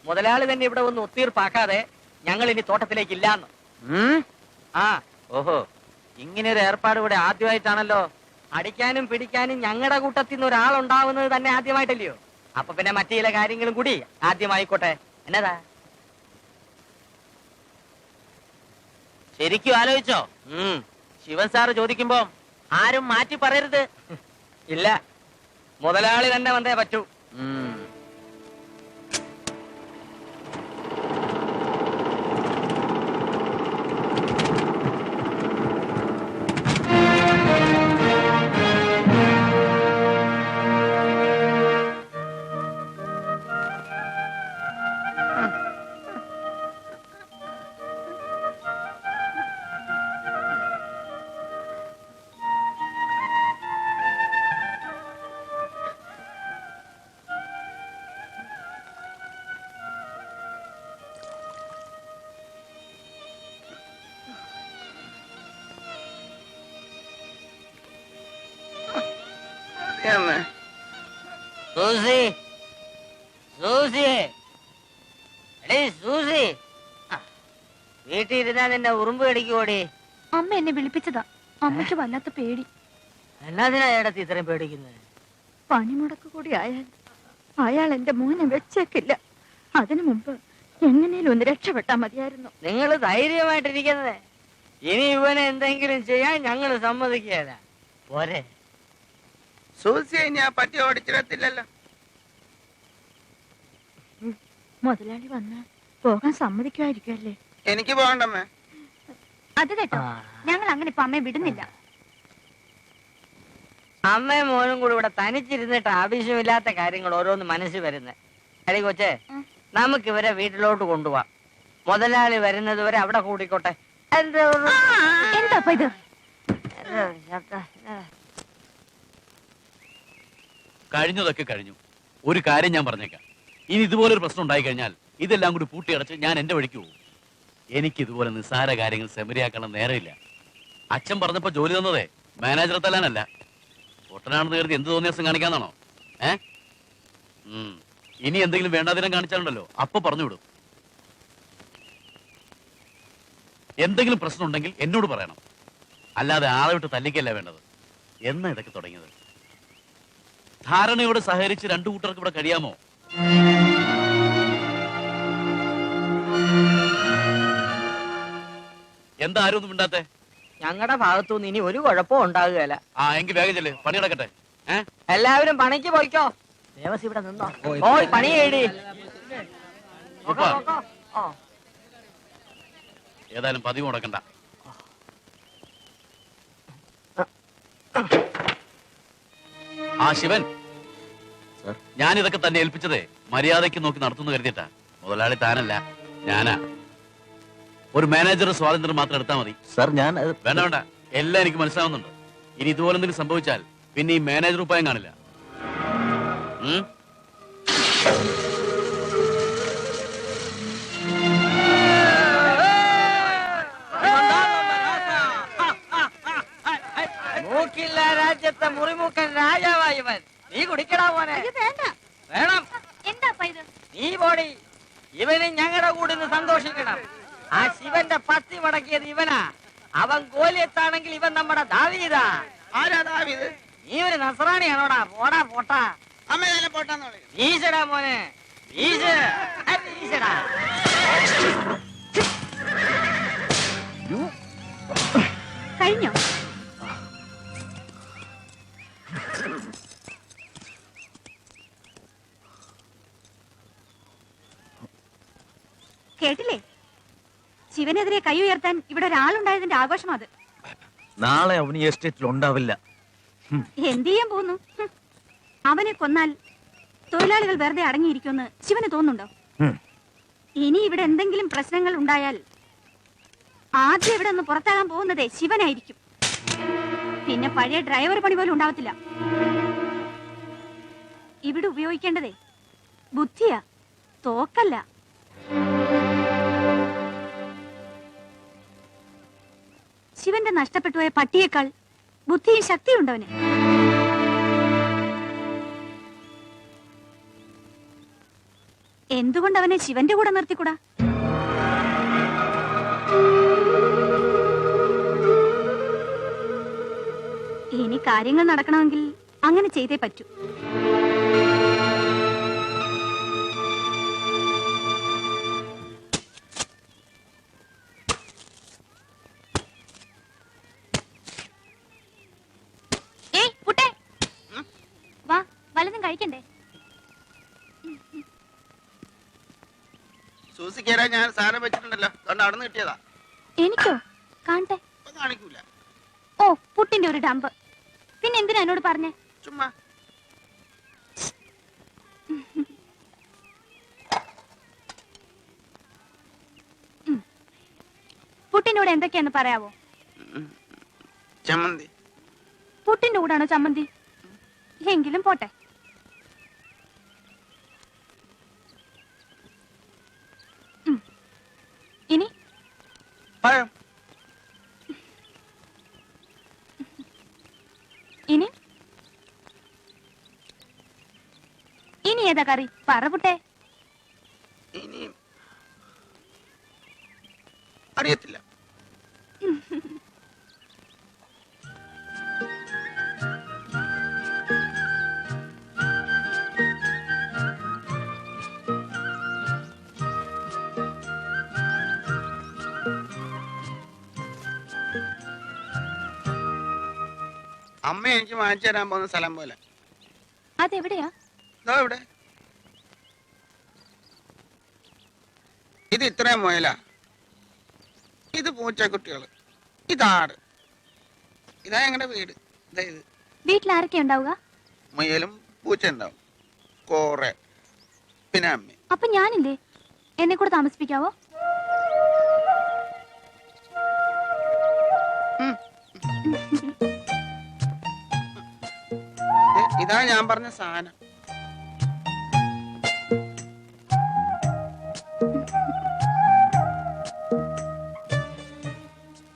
മുതലാളി തന്നെ ഇവിടെ ഒന്ന് ഒത്തീർപ്പാക്കാതെ ഞങ്ങൾ ഇനി തോട്ടത്തിലേക്ക് ഇല്ലാന്ന്. ആ
ഓഹോ, ഇങ്ങനെ ഒരു ഏർപ്പാട് ഇവിടെ ആദ്യമായിട്ടാണല്ലോ.
അടിക്കാനും പിടിക്കാനും ഞങ്ങളുടെ കൂട്ടത്തിൽ നിന്ന് ഒരാളുണ്ടാവുന്നത് തന്നെ ആദ്യമായിട്ടല്ലയോ? അപ്പൊ പിന്നെ മറ്റു ചില കാര്യങ്ങളും കൂടി ആദ്യമായിക്കോട്ടെ. എന്നതാ?
ശരിക്കും ആലോചിച്ചോ? ശിവൻ സാറ് ചോദിക്കുമ്പോ ആരും മാറ്റി പറയരുത്.
ഇല്ല, മുതലാളി തന്നെ വന്നേ പറ്റൂ. സൂസി, സൂസി, എടീ സൂസി, വീട്ടിൽ ഇരുന്നാ നിന്നെ ഉറുമ്പ് കടിക്കുവോടി?
അമ്മ എന്നെ വിളിപ്പിച്ചതാ. അമ്മയ്ക്ക് വല്ലാത്ത പേടി.
എന്നാതിനാ ഏടത്തി ഇത്രയും പേടിക്കുന്നത്?
പണിമുടക്ക് കൂടി ആയാൽ അയാൾ എന്റെ മോനെ വെച്ചേക്കില്ല. അതിനു മുമ്പ് എങ്ങനെയും ഒന്ന് രക്ഷപ്പെട്ടാ മതിയായിരുന്നു.
നിങ്ങൾ ധൈര്യമായിട്ടിരിക്കുന്നത്. ഇനി ഇവനെ എന്തെങ്കിലും ചെയ്യാൻ ഞങ്ങൾ സമ്മതിക്കുകയല്ല. പോരെ?
സൂസിയെ ഞാൻ പറ്റി ഓടിച്ചിടത്തില്ലല്ലോ.
മുതലാളി വന്ന് പോകാൻ സമ്മതിക്കുമായിരിക്കുമല്ലേ?
എനിക്ക് പോകണ്ടമ്മേ.
അത് കേട്ടോ, ഞങ്ങൾ അങ്ങനെ ഇപ്പൊ അമ്മയെ വിടുന്നില്ല.
അമ്മയും മോനും കൂടി ഇവിടെ തനിച്ചിരുന്നിട്ട് ആവശ്യമില്ലാത്ത കാര്യങ്ങൾ ഓരോന്ന് മനസ്സിൽ വരുന്നത്. അടി കൊച്ചേ, നമുക്ക് ഇവരെ വീട്ടിലോട്ട് കൊണ്ടുപോവാം. മുതലാളി വരുന്നത് വരെ അവിടെ കൂടിക്കോട്ടെ.
എന്താ ഇത്?
കഴിഞ്ഞതൊക്കെ കഴിഞ്ഞു. ഒരു കാര്യം ഞാൻ പറഞ്ഞേക്കാം, ഇനി ഇതുപോലൊരു പ്രശ്നം ഉണ്ടായി കഴിഞ്ഞാൽ ഇതെല്ലാം കൂടി പൂട്ടിയടച്ച് ഞാൻ എന്റെ വഴിക്ക് പോകും. എനിക്ക് ഇതുപോലെ നിസ്സാര കാര്യങ്ങൾ സെമരിയാക്കണം നേരമില്ല. അച്ഛൻ പറഞ്ഞപ്പോ ജോലി തന്നതേ മാനേജറെ തല്ലാനല്ല, പൊട്ടനാണെന്ന് കരുതി എന്ത് തോന്നിയ ദിവസം കാണിക്കാന്നാണോ? ഇനി എന്തെങ്കിലും വേണ്ടാതിരം കാണിച്ചാലുണ്ടല്ലോ അപ്പൊ പറഞ്ഞു വിടും. എന്തെങ്കിലും പ്രശ്നം ഉണ്ടെങ്കിൽ എന്നോട് പറയണം, അല്ലാതെ ആളെ വിട്ട് തല്ലിക്കല്ല വേണ്ടത്. എന്നാ ഇതൊക്കെ തുടങ്ങിയത്? ധാരണയോട് സഹകരിച്ച് രണ്ടു കൂട്ടർക്ക് ഇവിടെ കഴിയാമോ? എന്താ ആരും ഒന്നും മിണ്ടാത്തെ?
ഞങ്ങളുടെ ഭാഗത്തുനിന്ന് ഇനി ഒരു കുഴപ്പവും ഉണ്ടാകുകയല്ല.
എങ്കിൽ വേഗം ചെല്ല്, പണി നടക്കട്ടെ.
എല്ലാവരും പണിക്ക് പോയിക്കോ. ദേവസ് ഇവിടെ നിന്നോ? ഓയ് പണി ചെയ്യടി.
ഏതായാലും പതിവ് മുടക്കണ്ട. ശിവൻ, ഞാൻ ഇതൊക്കെ തന്നെ ഏൽപ്പിച്ചതേ മര്യാദയ്ക്ക് നോക്കി നടത്തുന്നു കരുതിയിട്ടാ. മുതലാളി താനല്ല, ഞാനാ. ഒരു മാനേജർ സ്വാതന്ത്ര്യം മാത്രം എടുത്താൽ മതി.
സാർ ഞാൻ
വേണ്ട വേണ്ട, എല്ലാം എനിക്ക് മനസ്സിലാവുന്നുണ്ട്. ഇനി ഇതുപോലെ എന്തെങ്കിലും സംഭവിച്ചാൽ പിന്നെ ഈ മാനേജർ ഉപ്പായം കാണില്ല.
മൂക്കില്ല രാജ്യത്തെ മുറിമൂക്കൻ രാജാവായവൻ. നീ കുടിക്കടാ മോനെ. വേണം.
എന്താ ഇത്?
നീ പോടി. ഇവന് ഞങ്ങളുടെ കൂടെ നിന്ന് സന്തോഷിക്കണം. ആ ശിവന്റെ പത്തി മടക്കിയത് ഇവനാ. അവൻ ഗോലിയത്താണെങ്കിൽ ഇവൻ നമ്മുടെ ദാവീദാ.
ആരാ ദാവീദ്?
നീ ഒരു നസ്രാണിയാണോടാ? പോടാ പോട്ടാ.
അമ്മ തന്നെ പോട്ടാന്ന് പറയും.
വീശടാ മോനെ, വീശ്, വീശടാ.
കഴിഞ്ഞോ? കേട്ടില്ലേ? ശിവനെതിരെ കൈ ഉയർത്താൻ ഇവിടെ ഒരാളുണ്ടായതിന്റെ ആഘോഷം അത്.
നാളെ അവൻ ഈ എസ്റ്റേറ്റിൽ ഉണ്ടാവില്ല.
എന്ത് ചെയ്യാൻ പോകുന്നു? അവനെ കൊന്നാൽ തൊഴിലാളികൾ വെറുതെ അടങ്ങിയിരിക്കുമെന്ന് ശിവന് തോന്നുന്നുണ്ടോ? ഇനി ഇവിടെ എന്തെങ്കിലും പ്രശ്നങ്ങൾ ഉണ്ടായാൽ ആദ്യം ഇവിടെ ഒന്ന് പുറത്താകാൻ പോകുന്നതേ ശിവനായിരിക്കും. പിന്നെ പഴയ ഡ്രൈവർ പണി പോലും ഉണ്ടാവത്തില്ല. ഇവിടെ ഉപയോഗിക്കേണ്ടതേ ബുദ്ധിയാ, തോക്കല്ല. ശിവന്റെ നഷ്ടപ്പെട്ടുപോയ പട്ടിയേക്കാൾ ബുദ്ധിയും ശക്തിയുണ്ടവന്. എന്തുകൊണ്ട് അവനെ ശിവന്റെ കൂടെ നിർത്തിക്കൂടാ? ഇനി കാര്യങ്ങൾ നടക്കണമെങ്കിൽ അങ്ങനെ ചെയ്തേ പറ്റൂ.
ഏയ് പുട്ടേ, വാ, വല്ലതും കഴിക്കണ്ടേ?
സൂസിക്കേരാ ഞാൻ സാധനം വെച്ചിട്ടുണ്ടല്ലോ, അതുകൊണ്ട് അവിടെ നിന്ന് കിട്ടിയതാ.
എനിക്കോ? കാണട്ടെ.
കാണിക്കൂല.
ഓ, പുട്ടിന്റെ ഒരു ഡമ്പ്. പിന്നെ എന്തിനാ എന്നോട് പറഞ്ഞേ?
ചുമ്മാ.
പുട്ടിനോട് എന്തൊക്കെയാന്ന് പറയാവോ?
ചമ്മന്തി.
പുട്ടിന്റെ കൂടാണോ ചമ്മന്തി? എങ്കിലും പോട്ടെ. ഇനി
പഴം.
ഇനി ഇനി ഏതാ കറി? പറ പുട്ടേ.
ഇനി അറിയത്തില്ല. അമ്മ എനിക്ക് വാങ്ങിച്ചു തരാൻ പോകുന്ന സ്ഥലം പോലെ.
അതെവിടെയാ?
ഇതോ ഇവിടെ. ഇത് ഇത്രയും മുയല, ഇത് പൂച്ചക്കുട്ടികള്, ഇതാട്, ഇതാ ഞങ്ങളുടെ വീട്. ഇതാ ഇത്.
വീട്ടിൽ ആരൊക്കെ ഉണ്ടാവുക?
മുയലും പൂച്ച ഉണ്ടാവും, കോറെ, പിന്നെ അമ്മ.
അപ്പൊ ഞാനില്ലേ? എന്നെ കൂടെ താമസിപ്പിക്കാവോ?
ഇതാ ഞാൻ പറഞ്ഞ സാധനം.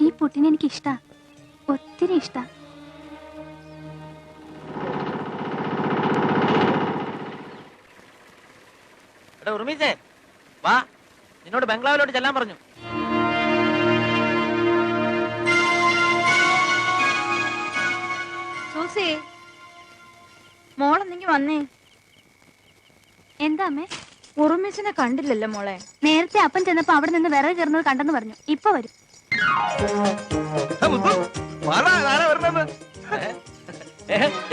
ഈ പുട്ടിന് എനിക്ക് ഇഷ്ടാ, ഒത്തിരി ഇഷ്ടാ.
എടാ ഉറുമീസേ, വാ, നിന്നോട് ബംഗ്ലാവിലോട്ട് ചെല്ലാൻ പറഞ്ഞു.
സൂസി, മോളെന്തെങ്കി വന്നേ.
എന്താ അമ്മേ?
ഉറുമിച്ചിനെ കണ്ടില്ലല്ലോ മോളെ.
നേരത്തെ അപ്പൻ ചെന്നപ്പോ അവിടെ നിന്ന് വിറക് കയറുന്നത് കണ്ടെന്ന് പറഞ്ഞു. ഇപ്പൊ വരും.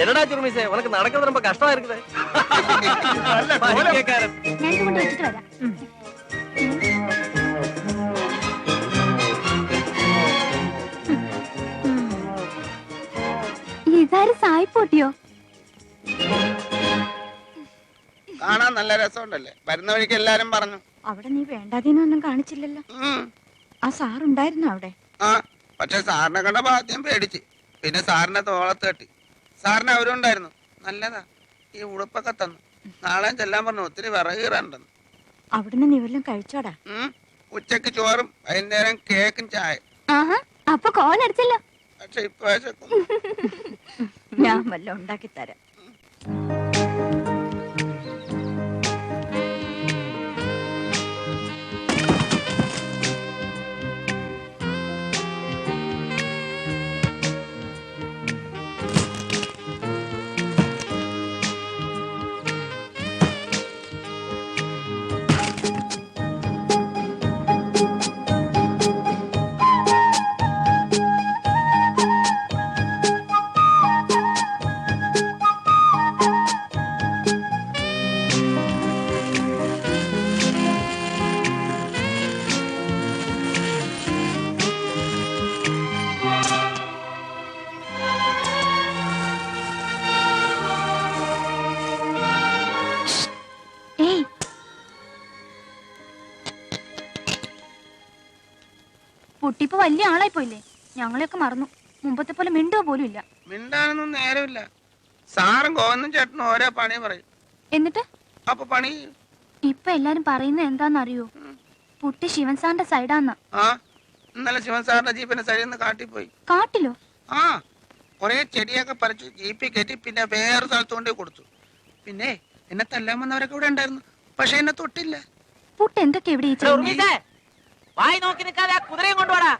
என்னடா சுருமிசே, உனக்கு நடக்கிறது ரொம்ப கஷ்டமா இருக்குது.
ഞാൻ ഇത് കൊണ്ട് വെച്ചിട്ട് വരാം. ഇതാര് സായിപ്പോട്ടിയോ?
കാണാൻ നല്ല രസമുണ്ടല്ലേ? വരുന്ന വഴിക്ക് എല്ലാരും പറഞ്ഞു.
അവിടെ നീ വേണ്ടാതീനൊന്നും കാണിച്ചില്ലല്ലോ. ആ സാറുണ്ടായിരുന്നു അവിടെ?
ആ, പക്ഷെ സാറിനെ കണ്ടപ്പോ ആദ്യം പേടിച്ച്, പിന്നെ സാറിനെ തോളത്ത് കെട്ടി. സാറിന് അവരുണ്ടായിരുന്നു. നല്ലതാ, ഈ ഉടുപ്പൊക്കെ തന്നു. നാളെ ചെല്ലാൻ പറഞ്ഞു, ഒത്തിരി വിറക് കീറാനുണ്ടെന്ന്.
അവിടുന്ന് നീ വല്ലതും കഴിച്ചോടാ?
ഉച്ചക്ക് ചോറും വൈകുന്നേരം കേക്കും ചായ.
ആഹാ, അപ്പൊ കോലടിച്ചല്ലോ.
പക്ഷെ ഇപ്പൊ
ഞാൻ വല്ല ഉണ്ടാക്കി തരാം.
കുട്ടിപ്പോ വലിയ ആളായി പോയില്ലേ? ഞങ്ങളെയൊക്കെ മറന്നു. മുമ്പത്തെ പോലെ മിണ്ടുക പോലും ഇല്ല.
മിണ്ടാനൊന്നും നേരമില്ല. സാറും ഗോവന്നും ചേട്ടനും ഓരോ പണി പറയും.
എന്നിട്ട്
അപ്പൊ പണി
ഇപ്പൊ എല്ലാരും പറയുന്നത് എന്താന്നറിയോ? പുട്ടി ശിവൻ സാറിന്റെ സൈഡാന്ന്.
ആ, ഇന്നലെ ശിവൻ സാറിന്റെ ജീപ്പിന്റെ സൈഡിൽ നിന്ന് കാട്ടിപ്പോയി.
കാട്ടിലോ?
ആ, കൊറേ ചെടിയൊക്കെ പറിച്ചു ജീപ്പിൽ കയറ്റി, പിന്നെ വേറെ സ്ഥലത്ത് കൊണ്ടേ കൊടുത്തു. പിന്നെ എന്നെ തല്ലാൻ വന്നവരൊക്കെ ഇവിടെ ഉണ്ടായിരുന്നു. പക്ഷെ എന്നെ തൊട്ടില്ല.
പുട്ട് എന്തൊക്കെ എവിടെ
വായി നോക്കി നിൽക്കാതെ ആ കുതിരയും കൊണ്ടുപോടാ.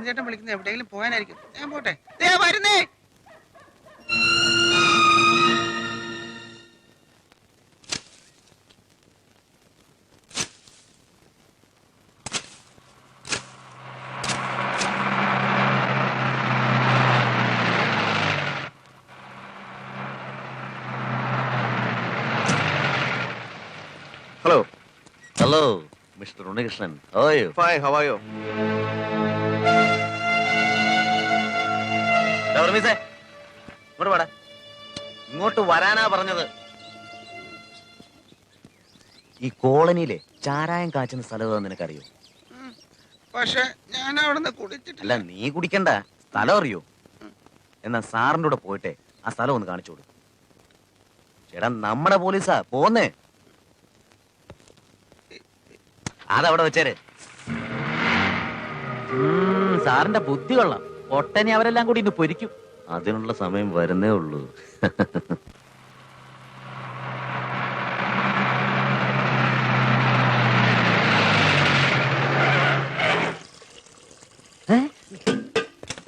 ചേട്ടൻ വിളിക്കുന്നത് എവിടെയെങ്കിലും പോകാനായിരിക്കും. ഞാൻ പോട്ടെ. ദേ വരുന്നേ.
Hello hello mister Unnikrishnan.
Fine, how are you?
ഇങ്ങോട്ട് വാടാ. ഇങ്ങോട്ട് വരാനാ പറഞ്ഞത്. ഈ കോളനിയിലെ ചാരായം കാച്ചുന്ന സ്ഥലം നിനക്കറിയോ?
പക്ഷെ ഞാൻ അവിടെ കുടിച്ചിട്ടില്ല.
അല്ല, നീ കുടിക്കണ്ട, സ്ഥലം അറിയോ? എന്നാ സാറിന്റെ കൂടെ പോയിട്ടെ ആ സ്ഥലം ഒന്ന് കാണിച്ചു കൊടുക്കും. ചേട്ടാ, നമ്മുടെ പോലീസാ പോന്നേ. അതവിടെ വെച്ചേര്.
സാറിന്റെ ബുദ്ധി കൊള്ളാം. ഒട്ടനെ അവരെല്ലാം കൂടി ഇന്ന് പൊരിക്കും.
അതിനുള്ള സമയം വരുന്നേ ഉള്ളൂ.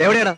എവിടെയാടാ?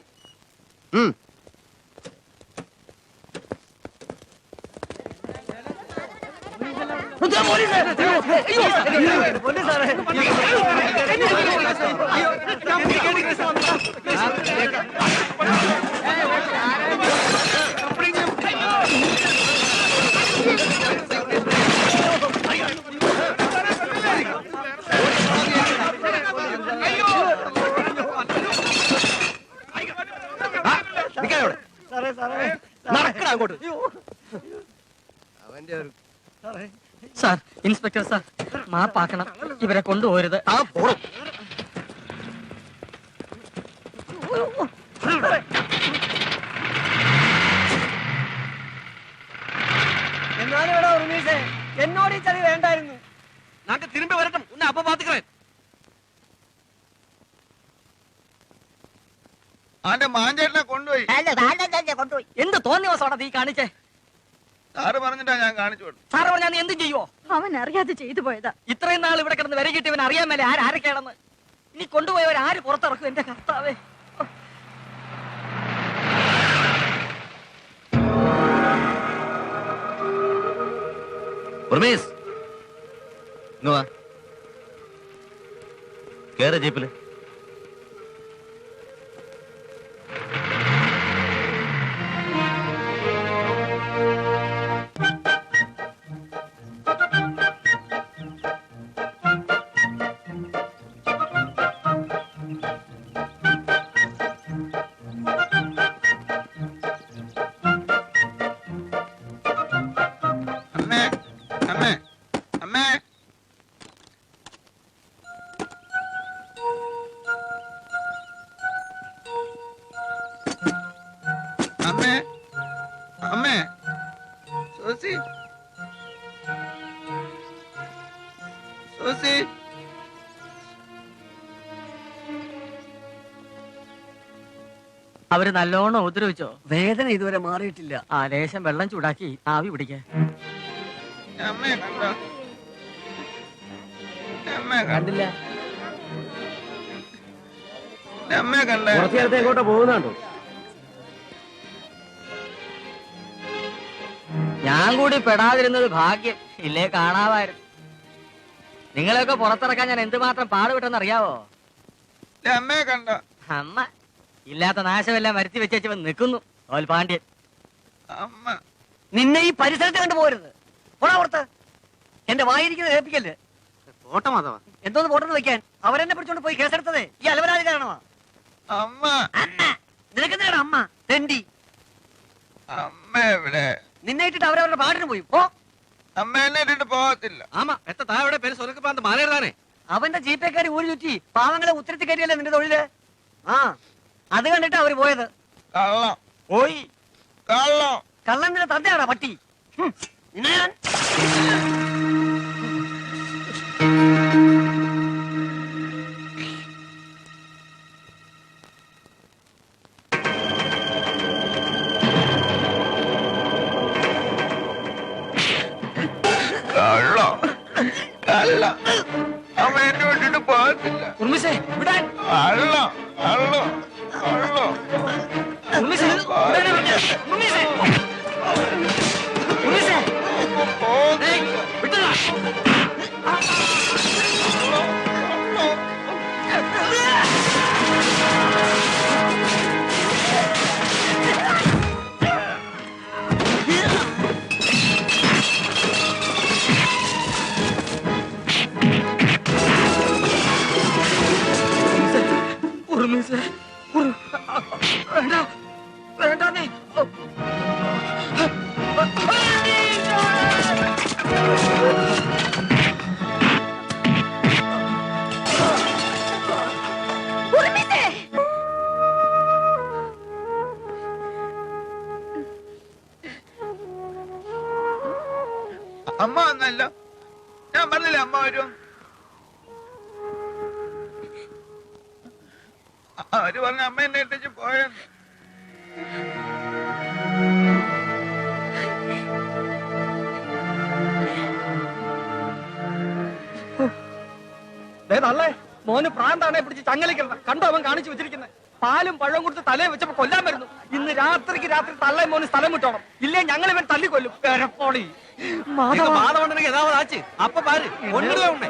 സാർ, ഇൻസ്പെക്ടർ സാർ, മാപ്പാക്കണം. ഇവരെ കൊണ്ടുപോരുത്.
എന്നോട് ഈ ചളി വേണ്ടായിരുന്നു.
തിരുമ്പി വരട്ടും. അപ്പൊ പാത്തുக்கிறேன்.
അവന്റെ മാഞ്ചേട്ടനെ കൊണ്ടുപോയി.
കൊണ്ടുപോയി. എന്ത് തോന്നിയ ദിവസമാണ് ഈ കാണിച്ചേ?
സാറ് പറഞ്ഞിട്ടാ ഞാൻ കാണിച്ചു കൊടുത്തു.
സാറ് പറഞ്ഞാൽ നീ എന്തും ചെയ്യുവോ?
അവൻ അറിയാതെ ചെയ്തു പോയതാ.
ഇത്രയും നാൾ ഇവിടെ കിടന്ന് വരെ കിട്ടിയവൻ അറിയാൻ മേലെ ആരൊക്കെയാണെന്ന്. ഇനി കൊണ്ടുപോയവർ ആര് പുറത്തിറക്കും? എന്റെ കർത്താവേ.
കേറ് ജീപ്പില്.
അമ്മേ, അമ്മേ, അമ്മേ. അമ്മേ, അമ്മേ, സോസി, സോസി.
അവര് നല്ലോണം ഉപദ്രവിച്ചോ?
വേദന ഇതുവരെ മാറിയിട്ടില്ല.
ആ ലേശം വെള്ളം ചൂടാക്കി ആവി പിടിക്കേ.
അമ്മയെ കണ്ടോ? അമ്മയെ
കണ്ടില്ല.
അമ്മയെ കണ്ടോ?
കുറച്ചു നേരത്തെ എങ്ങോട്ടാ പോകുന്നുണ്ടോ?
ഞാൻ കൂടി പെടാതിരുന്നത് ഭാഗ്യം. ഇല്ലേ കാണാമായിരുന്നു. നിങ്ങളെയൊക്കെ പുറത്തിറക്കാൻ ഞാൻ എന്തുമാത്രം പാടുപെട്ടെന്ന് അറിയാവോ?
അമ്മയെ കണ്ടോ?
അമ്മ ഇല്ലാത്ത നാശമെല്ലാം വരുത്തി വെച്ചവൻ നിൽക്കുന്നു. ഓൽ പാണ്ഡ്യൻ.
അമ്മ
നിന്നെ ഈ പരിസരത്ത് കണ്ടുപോരുത്. പോടാ പുറത്ത്. എന്റെ വായിരിക്കുന്നത് ഏൽപ്പിക്കല്ലേ. എന്തോന്ന് പോട്ടെന്ന് വെക്കാൻ അവരെന്നെ പിടിച്ചോണ്ട് പോയി കേസെടുത്തതേ ഈ അലവരാജ് കാരണമാ.
അമ്മ
അമ്മ നിനക്കെന്തിനാണ് അമ്മ തെണ്ടി?
അമ്മ എവിടെ?
നിന്നെ ഇട്ടിട്ട് അവരവരുടെ പാട്ടിന് പോയി. പോ.
അമ്മ എന്നെ ഇട്ടിട്ട് പോകത്തില്ല.
അവന്റെ ജീപ്പേക്കാരി ഊരി ചുറ്റി പാവങ്ങളെ ഉത്തരത്തി കയറ്റിയല്ലേ നിന്റെ തൊഴില്. ആ അത് കണ്ടിട്ട് അവര് പോയത്.
കള്ളം
പോയി.
കള്ളം.
കള്ളൻ നിന്റെ തന്തയാടാ പട്ടി. നിന്നെ ഞാൻ
കള്ളം. അമ്മ വന്നല്ലോ. ഞാൻ പറഞ്ഞില്ല അമ്മ വരും. അവര് പറഞ്ഞ അമ്മ എന്നെ ഇട്ടിച്ച് പോയെന്ന്.
നല്ലേ മോന് പ്രാന്താണെ പിടിച്ച് ചങ്ങലിക്കണ്ട. കണ്ടോ അവൻ കാണിച്ചു വെച്ചിരിക്കുന്നത്? പാലും പഴവും കൊടുത്ത് തലയെ വെച്ചപ്പോ കൊല്ലാൻ വരുന്നു. ഇന്ന് രാത്രിക്ക് രാത്രി തള്ളേ മോന് സ്ഥലം വിട്ടോണം, ഇല്ലേ ഞങ്ങൾ ഇവൻ തല്ലിക്കൊല്ലും. പെരപ്പോടി
മാധവണ്ണനെങ്കിൽ ഏതാവത് ആച്ച് അപ്പൊ പാര് ഒന്നിടുവേ ഉണ്ണേ.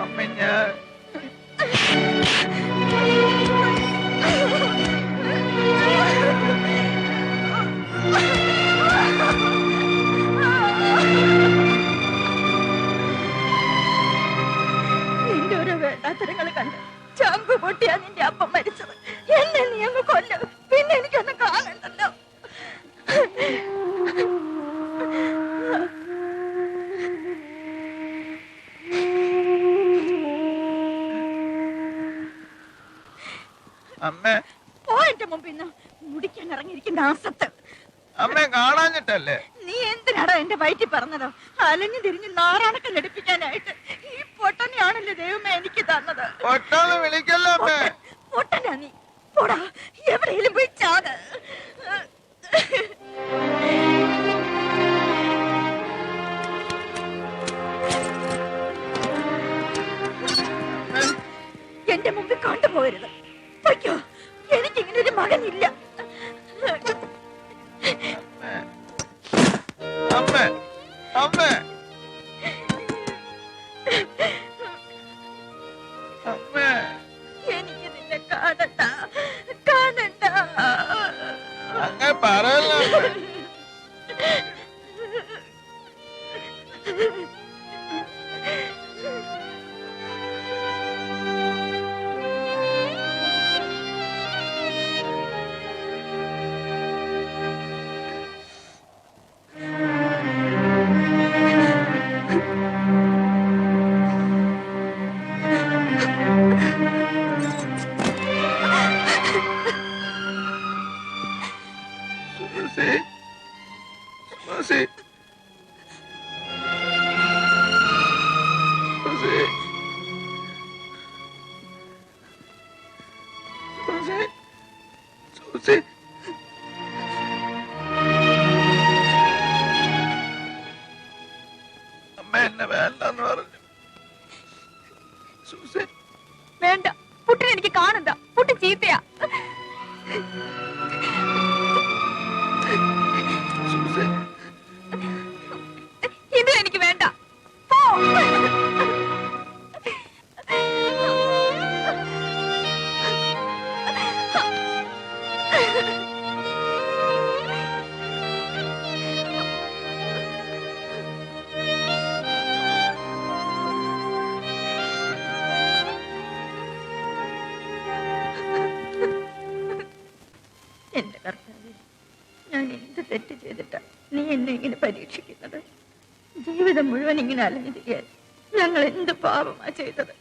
അമ്മ ഞാൻ
നിന്റെ ഓരോ വേണ്ടാത്തരങ്ങൾ കണ്ട് ചാമ്പ് പൊട്ടിയാ നിന്റെ അപ്പം മരിച്ചത്. എന്നെ നീ അങ്ങ് കൊല്ലും, പിന്നെ എനിക്കൊന്നും കാണണ്ടല്ലോ.
അമ്മേ
പോ എന്റെ മുമ്പിൽ നിന്ന്. മുടിക്കാൻ ഇറങ്ങിയിരിക്കുന്ന ആസത്ത്.
അമ്മേ കാണാഞ്ഞിട്ടല്ലേ?
നീ എന്തിനാടാ എന്റെ വയറ്റിൽ പറഞ്ഞത്? അലഞ്ഞു തിരിഞ്ഞ് നാറാണക്കം ലടിപ്പിക്കാനായിട്ട്. ഈ പൊട്ടനെയാണല്ലോ ദൈവമേ എനിക്ക് തന്നത്.
പൊട്ടാന്ന് വിളിക്കല്ലോ അമ്മേ.
പൊട്ടനാ നീ. പോടാ, എവിടെയെങ്കിലും പോയി ചാട്. എന്റെ മുമ്പിൽ കണ്ടുപോകരുത്. പൊയ്ക്കോ, എനിക്കിങ്ങനെ ഒരു മകനില്ല.
അമ്മേ അമ്മേ അമ്മേ
എനിക്ക് നിന്നെ കാണണ്ട, കാണണ്ട.
അങ്ങനെ പറയല്ലോ അമ്മേ. Susi. അമ്മ എന്നെ വേണ്ടെന്ന് പറഞ്ഞു. സൂസി
വേണ്ട, പുട്ടിനെ എനിക്ക് കാണണ്ട. പുട്ടി ചീത്തയാ.
സൂസി
ഇത് എനിക്ക് വേണ്ട. പോ.
എന്റെ കർത്താവേ, ഞാൻ എന്ത് തെറ്റ് ചെയ്തിട്ടാ നീ എന്നെ ഇങ്ങനെ പരീക്ഷിക്കുന്നത്? ജീവിതം മുഴുവൻ ഇങ്ങനെ അലഞ്ഞു തിരിയാൻ ഞങ്ങൾ എന്ത് പാപമാ ചെയ്തത്?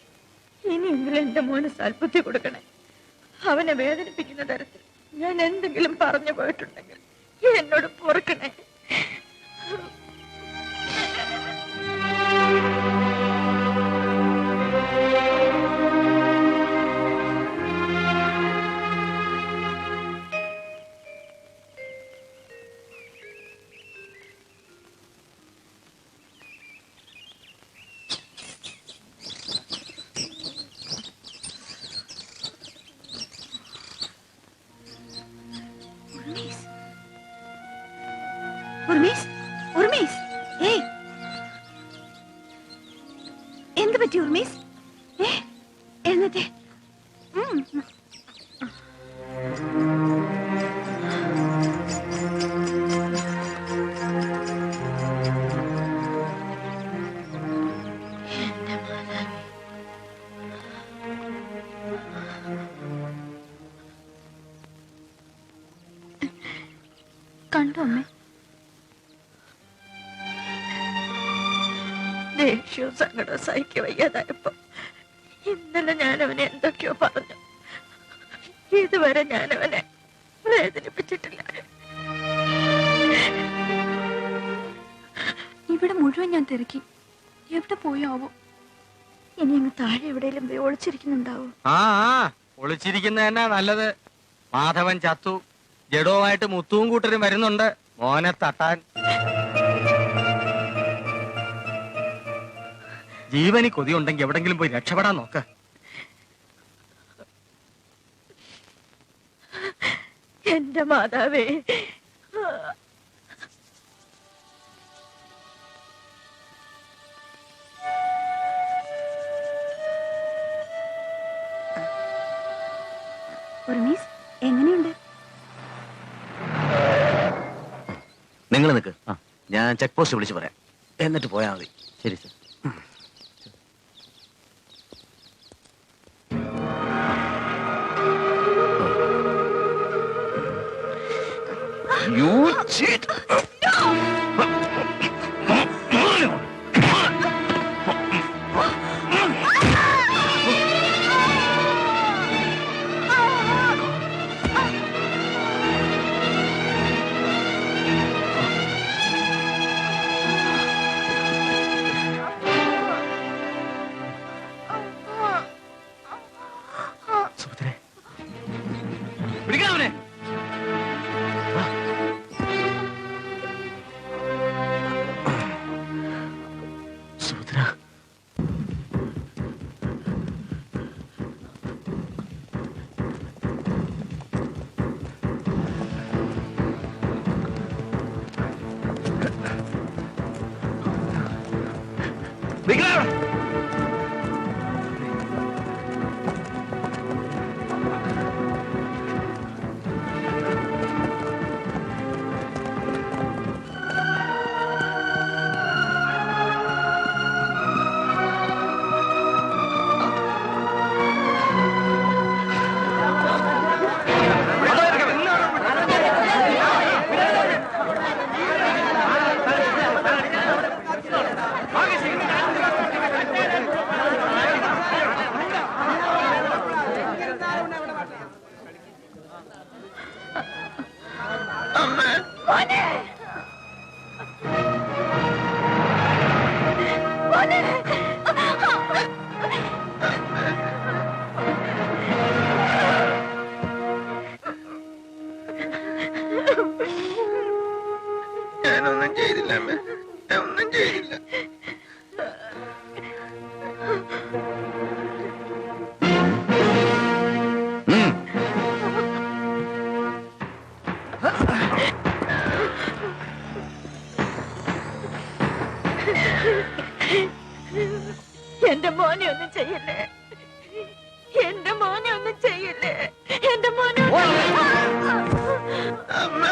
ഇനിയെങ്കിലും എന്റെ മോന് സൽബുദ്ധി കൊടുക്കണേ. അവനെ വേദനിപ്പിക്കുന്ന തരത്തിൽ ഞാൻ എന്തെങ്കിലും പറഞ്ഞു പോയിട്ടുണ്ടെങ്കിൽ എന്നോട് പൊറുക്കണേ.
എന്ത് പറ്റി ഉർമീസ്? എന്നിട്ട്
കണ്ടോ അമ്മേ? ദേഷ്യവും സങ്കടവും സഹിക്കാൻ വയ്യാതായപ്പോ ഇന്നലെ ഞാൻ അവനെ എന്തൊക്കെയോ പറഞ്ഞു. ഇതുവരെ ഞാൻ അവനെ വേദനിപ്പിച്ചിട്ടില്ല.
ഇവിടെ മുഴുവൻ ഞാൻ തിരക്കി, എവിടെ പോയാവോ?
ഇനി അങ്ങ് താഴെ എവിടെയെങ്കിലും പോയി ഒളിച്ചിരിക്കുന്നുണ്ടാവും.
ഒളിച്ചിരിക്കുന്ന തന്നെ നല്ലത്. മാധവൻ ചത്തു, ജഡവുമായിട്ട് മുത്തുവും കൂട്ടരും വരുന്നുണ്ട് മോനെ തട്ടാൻ. ജീവന് കൊതിയുണ്ടെങ്കിൽ എവിടെങ്കിലും പോയി രക്ഷപ്പെടാൻ നോക്ക്.
എന്റെ മാതാവേ,
ഉർമീസ് എങ്ങനെയുണ്ട്?
നിങ്ങൾ നിൽക്ക്, ഞാൻ ചെക്ക് പോസ്റ്റ് വിളിച്ച് പറയാം, എന്നിട്ട് പോയാൽ മതി.
ശരി സർ.
You cheat!
ഞാനൊന്നും ചെയ്തില്ല അമ്മ, ഒന്നും ചെയ്തില്ല.
എന്റെ മോനെ ഒന്നും ചെയ്യല്ലേ, എന്റെ മോനെ ഒന്നും ചെയ്യല്ലേ, എന്റെ മോനെ
അമ്മ, അമ്മ, അമ്മ.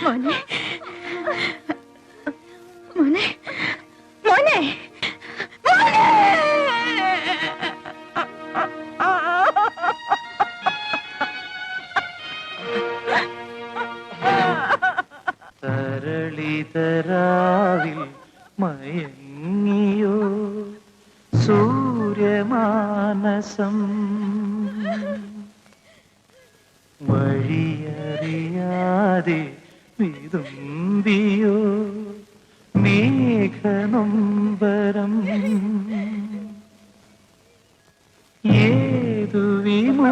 മോനെ മോനെ മോനെ മോനെ
തരളിതരാവിൽ മയങ്ങിയോ സൂര്യമാനസം വഴിയറിയാതെ വിതുമ്പിയോ മേഘനൊമ്പരം ഏതു വിമോ